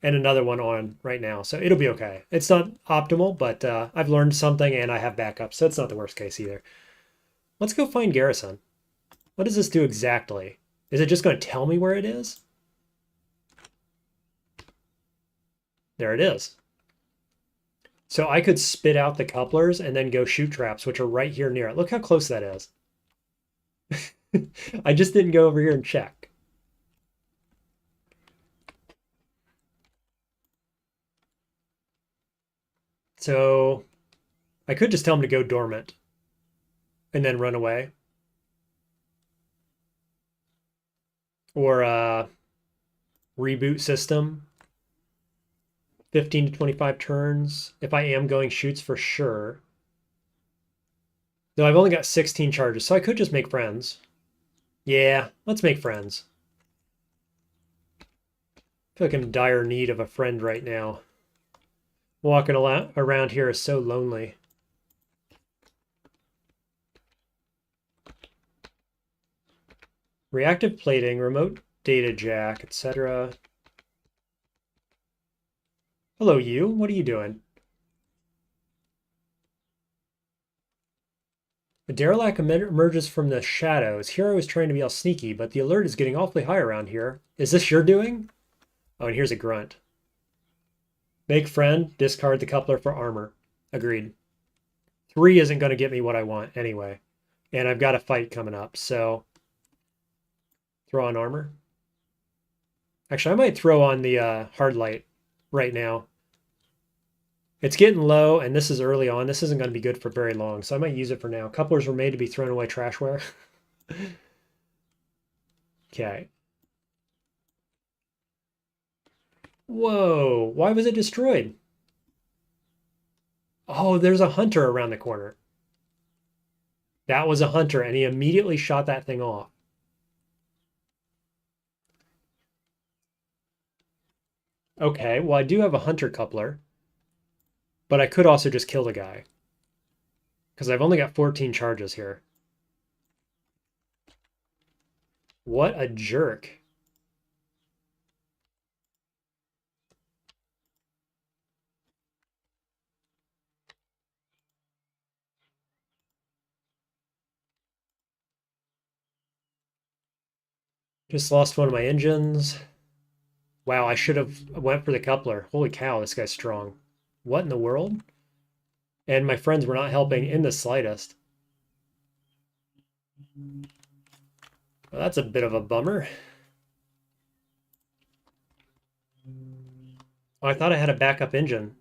And another one on right now, so it'll be okay. It's not optimal, but I've learned something and I have backups, so it's not the worst case either. Let's go find Garrison. What does this do exactly? Is it just going to tell me where it is? There it is. So I could spit out the couplers and then go shoot traps, which are right here near it. Look how close that is. I just didn't go over here and check. So I could just tell him to go dormant and then run away. Or reboot system. 15 to 25 turns. If I am going shoots for sure. Though I've only got 16 charges, so I could just make friends. Yeah, let's make friends. I feel like I'm in dire need of a friend right now. Walking around here is so lonely. Reactive plating, remote data jack, etc. Hello, you. What are you doing? The derelict emerges from the shadows. Here I was trying to be all sneaky, but the alert is getting awfully high around here. Is this your doing? Oh, and here's a grunt. Make friend, discard the coupler for armor. Agreed. 3 isn't going to get me what I want anyway. And I've got a fight coming up, so throw on armor. Actually, I might throw on the hard light right now. It's getting low, and this is early on. This isn't going to be good for very long, so I might use it for now. Couplers were made to be thrown away trashware. Okay. Whoa, why was it destroyed? Oh, there's a hunter around the corner. That was a hunter, and he immediately shot that thing off. Okay, well, I do have a hunter coupler, but I could also just kill the guy because I've only got 14 charges here. What a jerk. Just lost one of my engines. Wow, I should have went for the coupler. Holy cow, this guy's strong. What in the world? And my friends were not helping in the slightest. Well, that's a bit of a bummer. Oh, I thought I had a backup engine.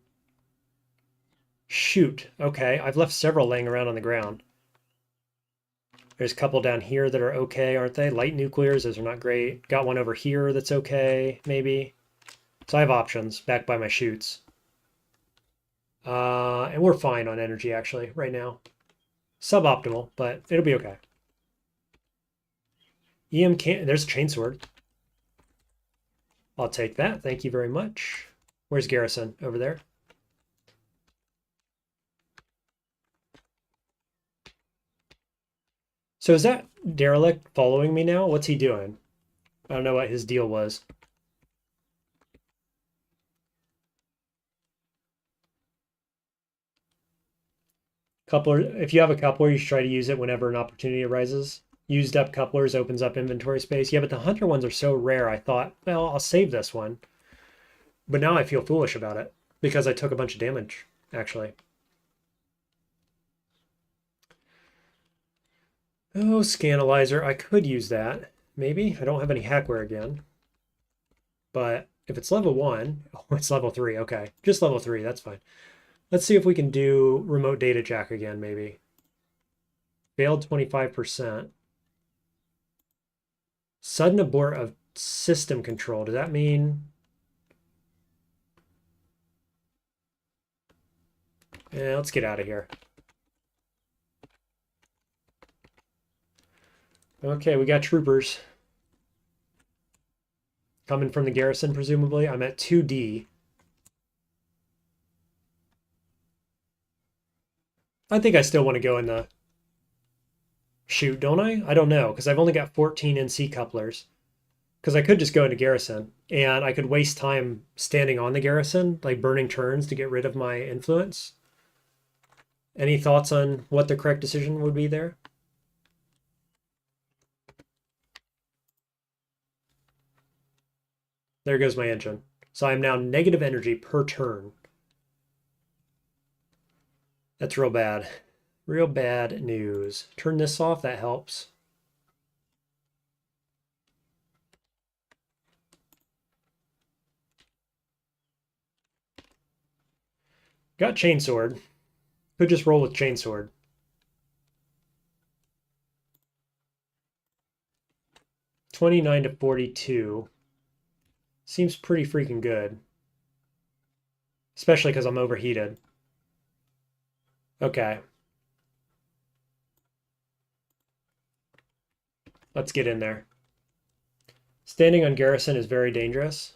Shoot. Okay, I've left several laying around on the ground. There's a couple down here that are okay, aren't they? Light nuclears, those are not great. Got one over here that's okay, maybe. So I have options backed by my chutes. And we're fine on energy, actually, right now. Suboptimal, but it'll be okay. EM can't... There's a chainsword. I'll take that. Thank you very much. Where's Garrison? Over there. So is that Derelict following me now? What's he doing? I don't know what his deal was. Coupler, if you have a coupler, you should try to use it whenever an opportunity arises. Used up couplers opens up inventory space. Yeah, but the hunter ones are so rare. I thought, well, I'll save this one. But now I feel foolish about it because I took a bunch of damage, actually. Oh, Scanalyzer. I could use that. Maybe. I don't have any hackware again. But if it's level 1, oh, it's level 3. Okay, just level 3. That's fine. Let's see if we can do remote data jack again, maybe. Failed 25%. Sudden abort of system control. Does that mean... Yeah, let's get out of here. Okay, we got troopers. Coming from the garrison, presumably. I'm at 2D. I think I still want to go in the shoot, don't I? I don't know, because I've only got 14 NC couplers. Because I could just go into garrison, and I could waste time standing on the garrison, like burning turns to get rid of my influence. Any thoughts on what the correct decision would be there? There goes my engine. So I'm now negative energy per turn. That's real bad. Real bad news. Turn this off, that helps. Got chainsword. Could just roll with chainsword. $29 to $42. Seems pretty freaking good. Especially because I'm overheated. Okay. Let's get in there. Standing on garrison is very dangerous.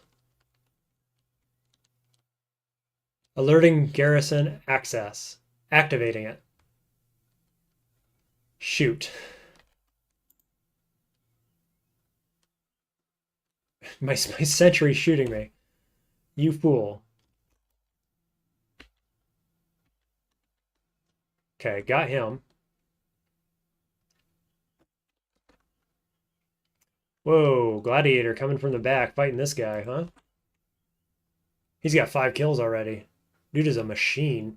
Alerting garrison access. Activating it. Shoot. My sentry's shooting me. You fool. Okay, got him. Whoa, Gladiator coming from the back, fighting this guy, huh? He's got 5 kills already. Dude is a machine.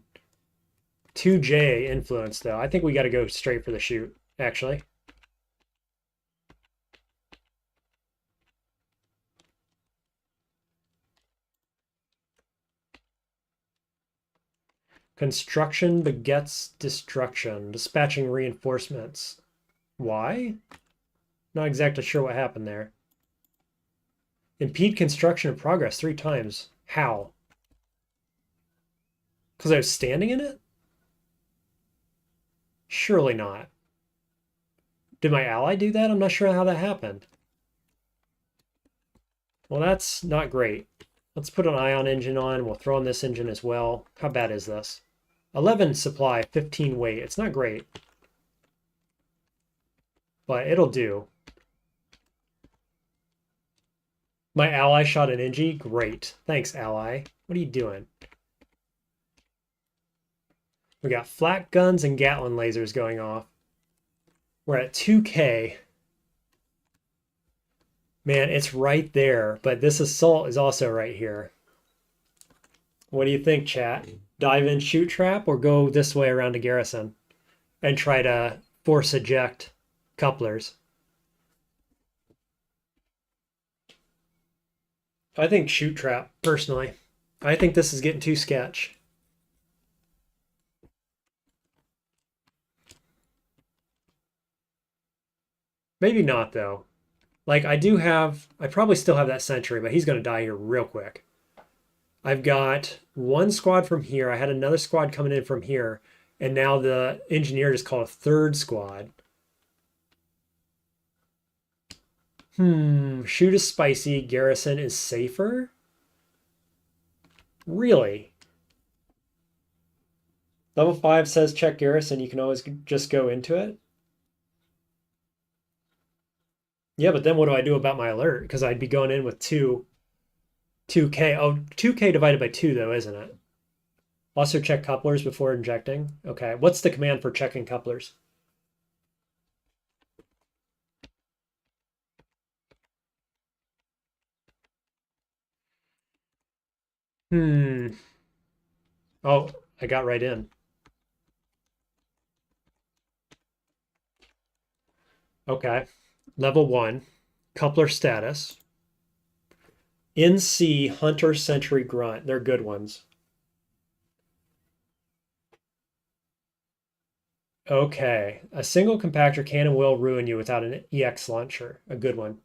2J influence, though. I think we got to go straight for the shoot, actually. Construction begets destruction. Dispatching reinforcements. Why? Not exactly sure what happened there. Impede construction and progress 3 times. How? Because I was standing in it? Surely not. Did my ally do that? I'm not sure how that happened. Well, that's not great. Let's put an ion engine on. We'll throw on this engine as well. How bad is this? 11 supply, 15 weight. It's not great. But it'll do. My ally shot an Engie? Great. Thanks, ally. What are you doing? We got flak guns and Gatling lasers going off. We're at 2K. Man, it's right there, but this assault is also right here. What do you think, chat? Dive in, shoot trap, or go this way around to Garrison and try to force eject couplers? I think shoot trap, personally. I think this is getting too sketch. Maybe not, though. Like, I probably still have that sentry, but he's going to die here real quick. I've got one squad from here. I had another squad coming in from here. And now the engineer just called a third squad. Shoot is spicy. Garrison is safer? Really? Level 5 says check Garrison. You can always just go into it. Yeah, but then what do I do about my alert? Because I'd be going in with 2K. Oh, 2K divided by 2, though, isn't it? Also check couplers before injecting. Okay, what's the command for checking couplers? Oh, I got right in. Okay. Level 1. Coupler status. NC, Hunter, Sentry, Grunt. They're good ones. Okay. A single compactor can and will ruin you without an EX launcher. A good one.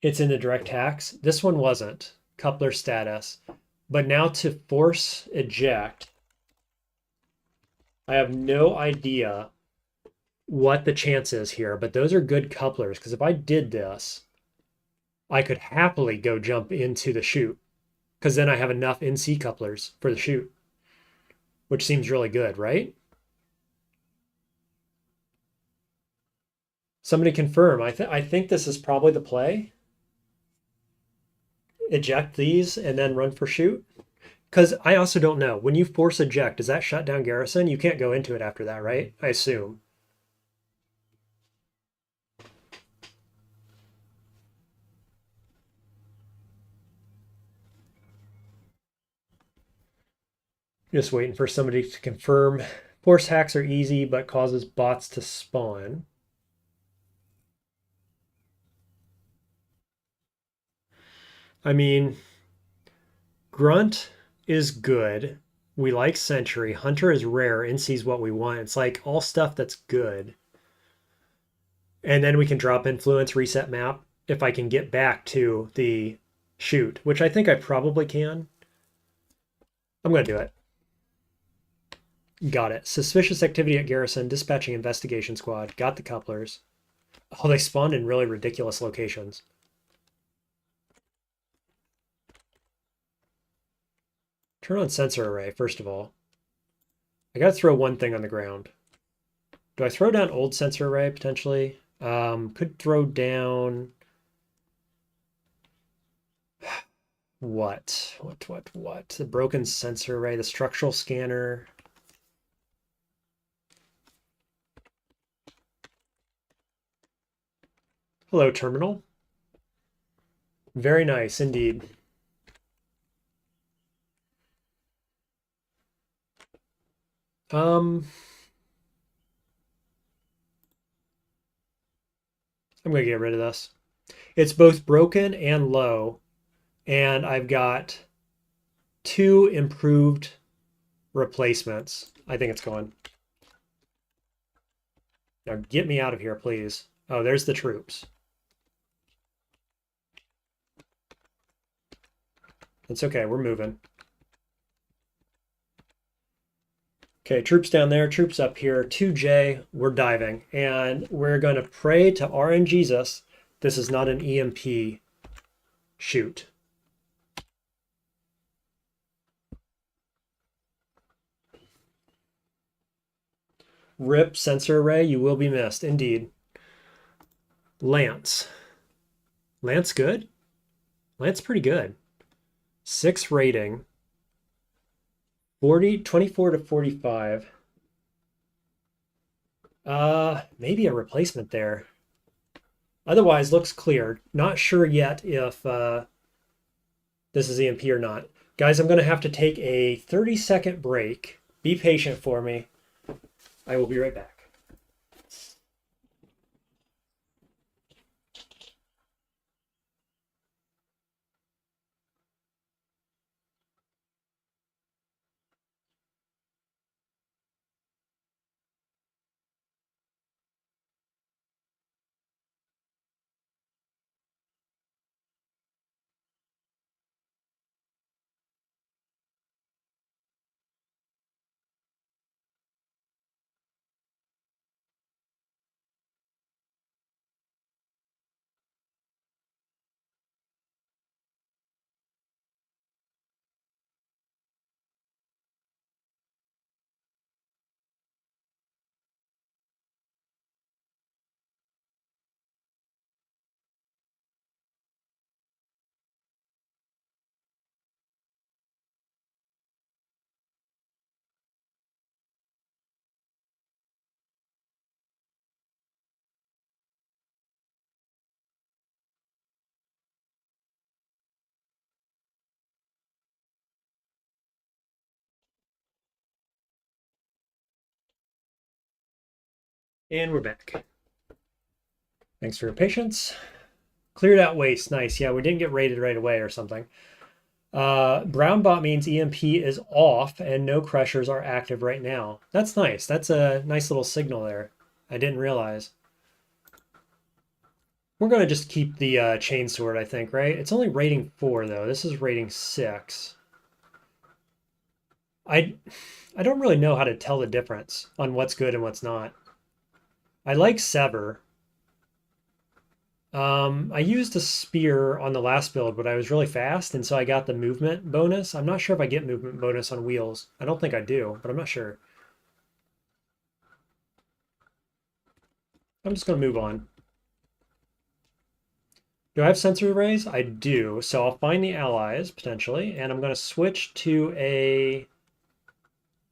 It's in the direct hacks. This one wasn't. Coupler status. But now to force eject, I have no idea what the chance is here, but those are good couplers, because if I did this, I could happily go jump into the chute, because then I have enough NC couplers for the chute, which seems really good, right? Somebody confirm. I think this is probably the play. Eject these and then run for chute. Because I also don't know. When you force eject, does that shut down Garrison? You can't go into it after that, right? I assume. Just waiting for somebody to confirm. Force hacks are easy, but causes bots to spawn. I mean, Grunt is good. We like Sentry. Hunter is rare. NC's what we want. It's like all stuff that's good. And then we can drop influence, reset map, if I can get back to the shoot, which I think I probably can. I'm going to do it. Got it. Suspicious activity at Garrison. Dispatching investigation squad. Got the couplers. Oh, they spawned in really ridiculous locations. Turn on sensor array, first of all. I got to throw one thing on the ground. Do I throw down old sensor array, potentially? Could throw down... What? The broken sensor array, the structural scanner. Hello, terminal. Very nice indeed. I'm going to get rid of this. It's both broken and low, and I've got 2 improved replacements. I think it's going. Now get me out of here, please. Oh, there's the troops. It's okay, we're moving. Okay, troops down there, troops up here, 2J, we're diving. And we're going to pray to RNGesus this is not an EMP shoot. RIP sensor array, you will be missed, indeed. Lance. Lance good? Lance pretty good. 6 rating. 24 to 45. Maybe a replacement there. Otherwise, looks clear. Not sure yet if this is EMP or not. Guys, I'm going to have to take a 30-second break. Be patient for me. I will be right back. And we're back. Thanks for your patience. Cleared out waste. Nice. Yeah, we didn't get raided right away or something. Brown bot means EMP is off and no crushers are active right now. That's nice. That's a nice little signal there. I didn't realize. We're going to just keep the chainsword, I think, right? It's only rating 4, though. This is rating 6. I don't really know how to tell the difference on what's good and what's not. I like Sever. I used a spear on the last build, but I was really fast, and so I got the movement bonus. I'm not sure if I get movement bonus on wheels. I don't think I do, but I'm not sure. I'm just going to move on. Do I have sensor arrays? I do. So I'll find the allies, potentially, and I'm going to switch to a...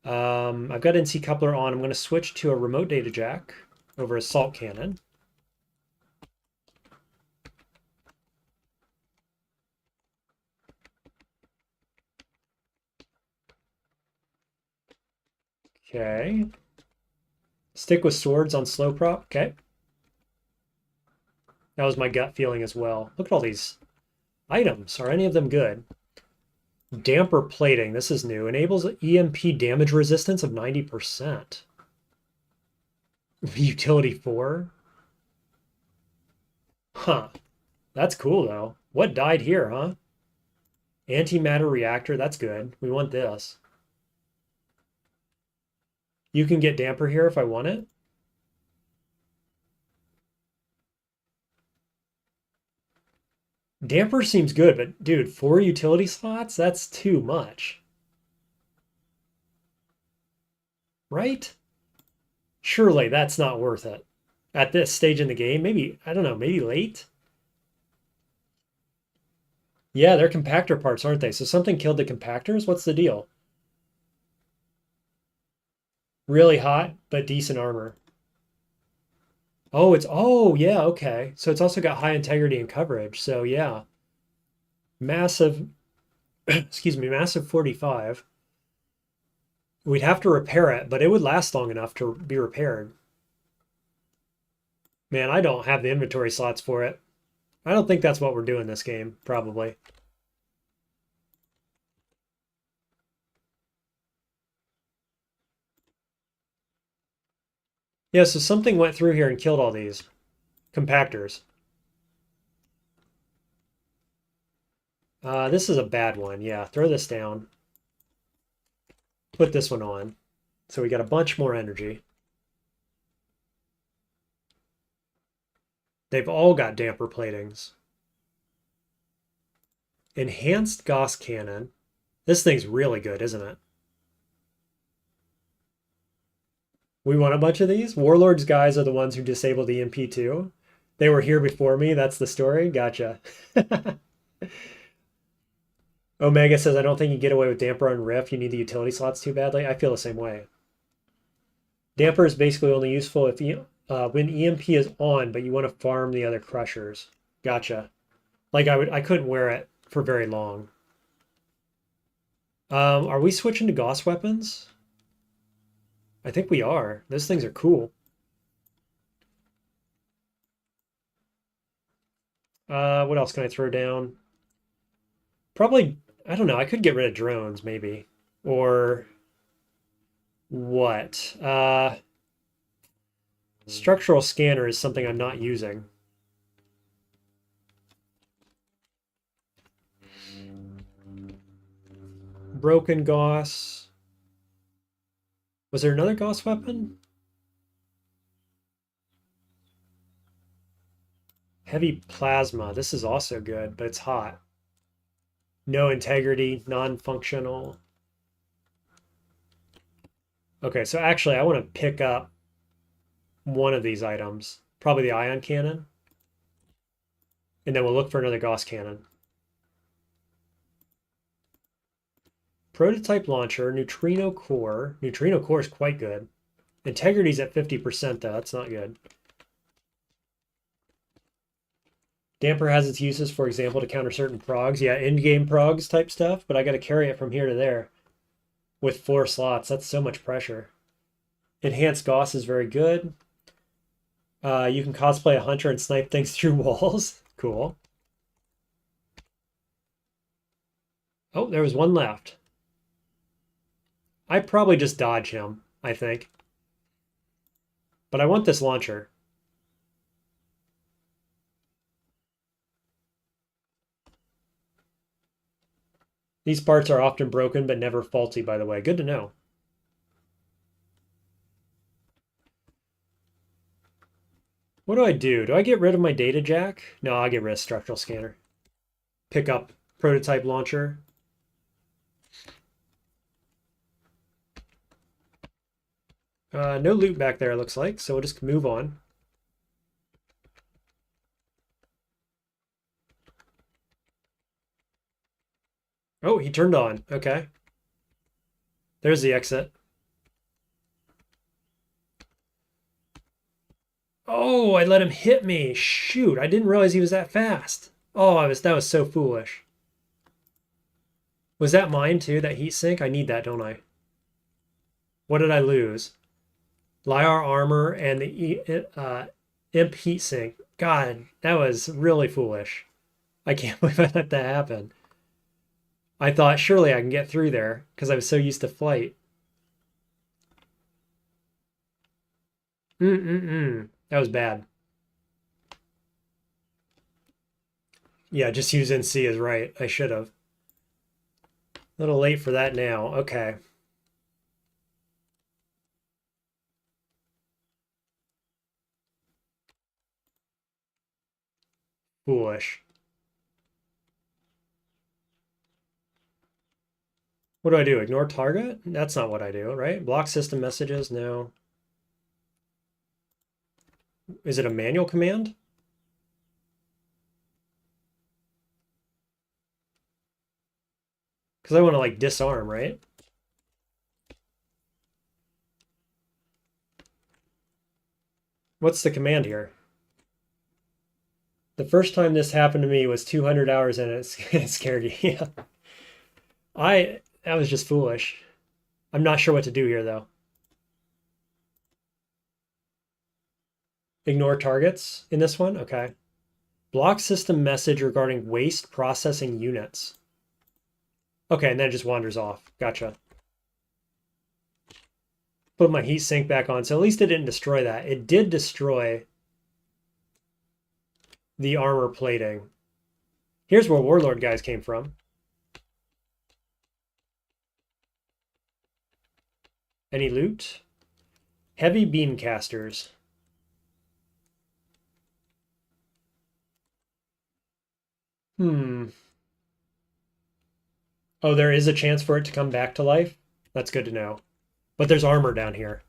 I've got NC coupler on. I'm going to switch to a remote data jack over assault cannon. Okay. Stick with swords on slow prop. Okay. That was my gut feeling as well. Look at all these items. Are any of them good? Damper plating. This is new. Enables EMP damage resistance of 90%. Utility 4. Huh. That's cool, though. What died here, huh? Antimatter reactor. That's good. We want this. You can get damper here if I want it. Damper seems good, but dude, 4 utility slots? That's too much. Right? Surely that's not worth it. At this stage in the game, maybe, I don't know, maybe late? Yeah, they're compactor parts, aren't they? So something killed the compactors? What's the deal? Really hot, but decent armor. Oh, yeah, okay. So it's also got high integrity and coverage. So yeah, massive, excuse me, massive 45. We'd have to repair it, but it would last long enough to be repaired. Man, I don't have the inventory slots for it. I don't think that's what we're doing this game, probably. Yeah, so something went through here and killed all these compactors. This is a bad one. Yeah, throw this down. Put this one on. So we got a bunch more energy. They've all got damper platings. Enhanced Gauss Cannon. This thing's really good, isn't it? We want a bunch of these? Warlord's guys are the ones who disabled the MP2. They were here before me. That's the story. Gotcha. Omega says, I don't think you get away with damper on RIF. You need the utility slots too badly. I feel the same way. Damper is basically only useful if when EMP is on, but you want to farm the other crushers. Gotcha. Like I couldn't wear it for very long. Are we switching to Gauss weapons? I think we are. Those things are cool. What else can I throw down? Probably, I don't know. I could get rid of drones, maybe. Or what? Structural scanner is something I'm not using. Broken Gauss. Was there another Gauss weapon? Heavy plasma. This is also good, but it's hot. No integrity, non-functional. Okay, so actually I want to pick up one of these items. Probably the ion cannon. And then we'll look for another Gauss cannon. Prototype launcher, neutrino core. Neutrino core is quite good. Integrity's at 50% though. That's not good. Damper has its uses, for example, to counter certain progs. Yeah, in-game progs type stuff, but I got to carry it from here to there with 4 slots. That's so much pressure. Enhanced Gauss is very good. You can cosplay a hunter and snipe things through walls. Cool. Oh, there was one left. I probably just dodge him, I think. But I want this launcher. These parts are often broken but never faulty, by the way. Good to know. What do I do? Do I get rid of my data jack? No, I'll get rid of structural scanner. Pick up prototype launcher. No loot back there, it looks like, so we'll just move on. Oh, he turned on. Okay. There's the exit. Oh, I let him hit me. Shoot, I didn't realize he was that fast. Oh, that was so foolish. Was that mine too, that heat sink? I need that, don't I? What did I lose? Lyar armor and the imp heat sink. God, that was really foolish. I can't believe I let that happen. I thought surely I can get through there because I was so used to flight. That was bad. Yeah, just use NC is right. I should have. A little late for that now. Okay. Foolish. What do I do? Ignore target? That's not what I do, right? Block system messages? No. Is it a manual command? Because I want to like disarm, right? What's the command here? The first time this happened to me was 200 hours and it scared you. Yeah. That was just foolish. I'm not sure what to do here, though. Ignore targets in this one? Okay. Block system message regarding waste processing units. Okay, and then it just wanders off. Gotcha. Put my heat sink back on, so at least it didn't destroy that. It did destroy the armor plating. Here's where Warlord guys came from. Any loot? Heavy beam casters. Oh, there is a chance for it to come back to life? That's good to know. But there's armor down here.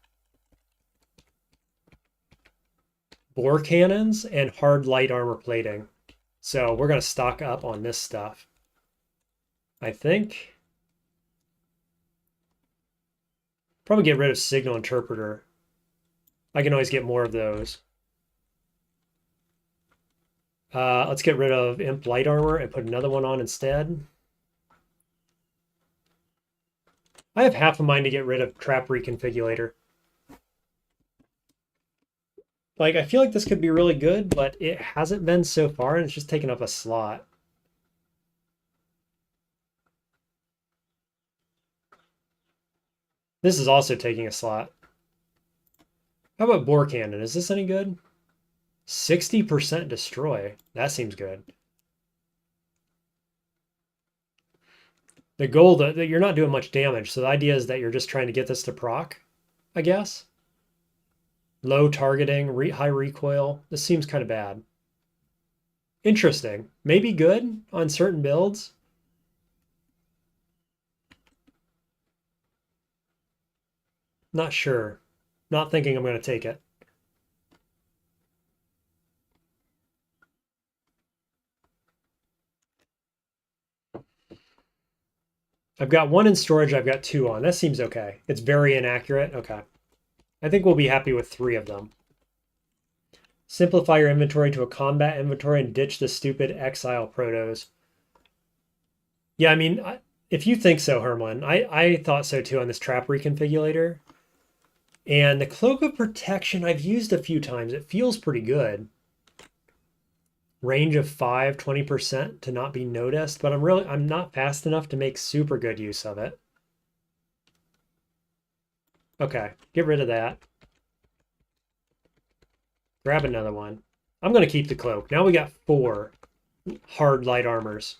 Bore cannons and hard light armor plating. So we're going to stock up on this stuff. I think. Probably get rid of signal interpreter. I can always get more of those. Let's get rid of imp light armor and put another one on instead. I have half a mind to get rid of trap reconfigurator. Like, I feel like this could be really good, but it hasn't been so far, and it's just taken up a slot. This is also taking a slot. How about bore cannon? Is this any good? 60% destroy. That seems good. The goal that you're not doing much damage, so the idea is that you're just trying to get this to proc, I guess. Low targeting, high recoil. This seems kind of bad. Interesting. Maybe good on certain builds. Not sure. Not thinking I'm going to take it. I've got one in storage. I've got two on. That seems okay. It's very inaccurate. Okay. I think we'll be happy with 3 of them. Simplify your inventory to a combat inventory and ditch the stupid exile protos. Yeah, I mean, if you think so, Hermlin, I thought so too on this trap reconfigurator. And the Cloak of Protection I've used a few times. It feels pretty good. Range of 5, 20% to not be noticed, but I'm not fast enough to make super good use of it. Okay, get rid of that. Grab another one. I'm going to keep the cloak. Now we got 4 hard light armors.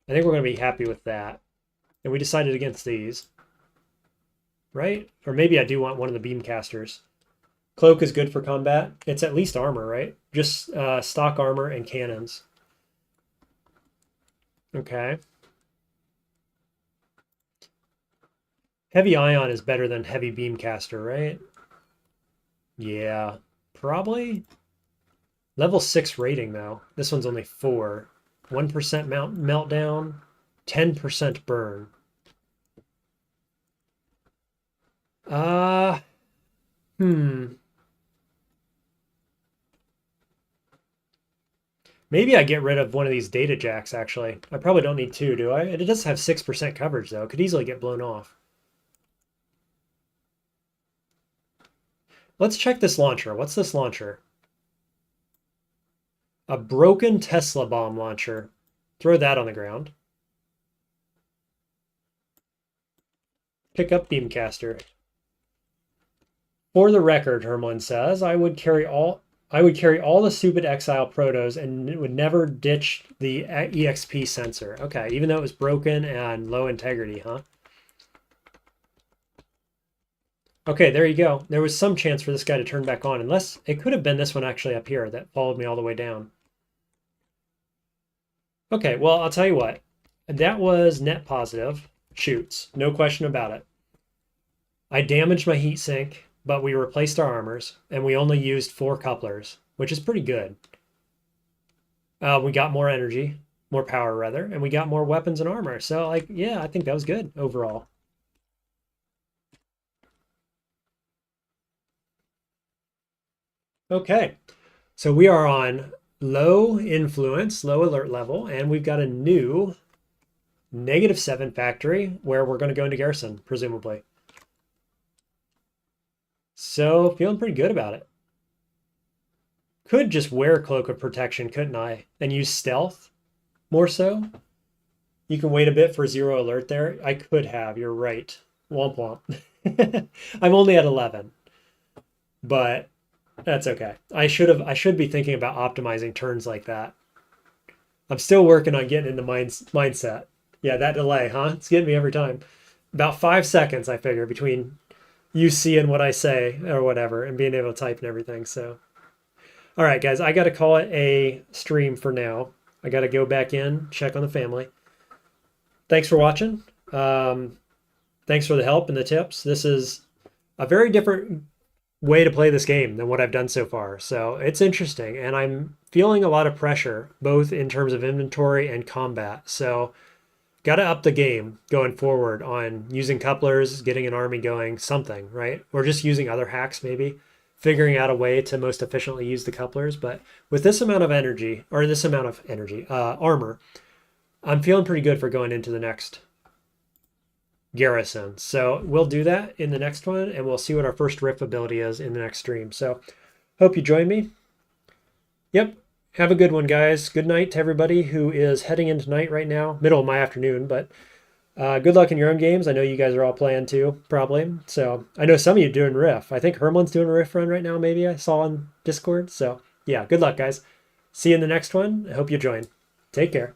I think we're going to be happy with that. And we decided against these. Right? Or maybe I do want one of the beam casters. Cloak is good for combat. It's at least armor, right? Just stock armor and cannons. Okay. Heavy ion is better than heavy beam caster, right? Yeah, probably. Level 6 rating, though. This one's only 4. 1% meltdown, 10% burn. Maybe I get rid of one of these data jacks, actually. I probably don't need 2, do I? It does have 6% coverage, though. It could easily get blown off. Let's check this launcher. What's this launcher? A broken Tesla bomb launcher. Throw that on the ground. Pick up beamcaster. For the record, Hermlin says, I would carry all the stupid exile protos and would never ditch the EXP sensor. Okay, even though it was broken and low integrity, huh? Okay, there you go. There was some chance for this guy to turn back on, unless it could have been this one actually up here that followed me all the way down. Okay, well, I'll tell you what. That was net positive shoots, no question about it. I damaged my heatsink, but we replaced our armors, and we only used 4 couplers, which is pretty good. We got more energy, more power rather, and we got more weapons and armor. So, like, yeah, I think that was good overall. Okay, so we are on low influence, low alert level, and we've got a new -7 factory, where we're going to go into Garrison, presumably. So, feeling pretty good about it. Could just wear Cloak of Protection, couldn't I? And use Stealth more so? You can wait a bit for 0 alert there. I could have, you're right. Womp womp. I'm only at 11. But that's okay. I should be thinking about optimizing turns like that. I'm still working on getting into mindset. Yeah, that delay, huh? It's getting me every time. About 5 seconds, I figure, between you seeing what I say or whatever and being able to type and everything. So, all right, guys, I got to call it a stream for now. I got to go back in, check on the family. Thanks for watching. Thanks for the help and the tips. This is a very different way to play this game than what I've done so far. So it's interesting, and I'm feeling a lot of pressure, both in terms of inventory and combat. So got to up the game going forward on using couplers, getting an army going, something, right? Or just using other hacks, maybe figuring out a way to most efficiently use the couplers. But with this amount of energy, or this amount of energy, armor, I'm feeling pretty good for going into the next Garrison. So we'll do that in the next one, and we'll see what our first RIF ability is in the next stream. So hope you join me. Yep. Have a good one, guys. Good night to everybody who is heading into night right now. Middle of my afternoon, but good luck in your own games. I know you guys are all playing too, probably. So I know some of you doing RIF. I think Herman's doing a RIF run right now, maybe I saw on Discord. So yeah, good luck, guys. See you in the next one. I hope you join. Take care.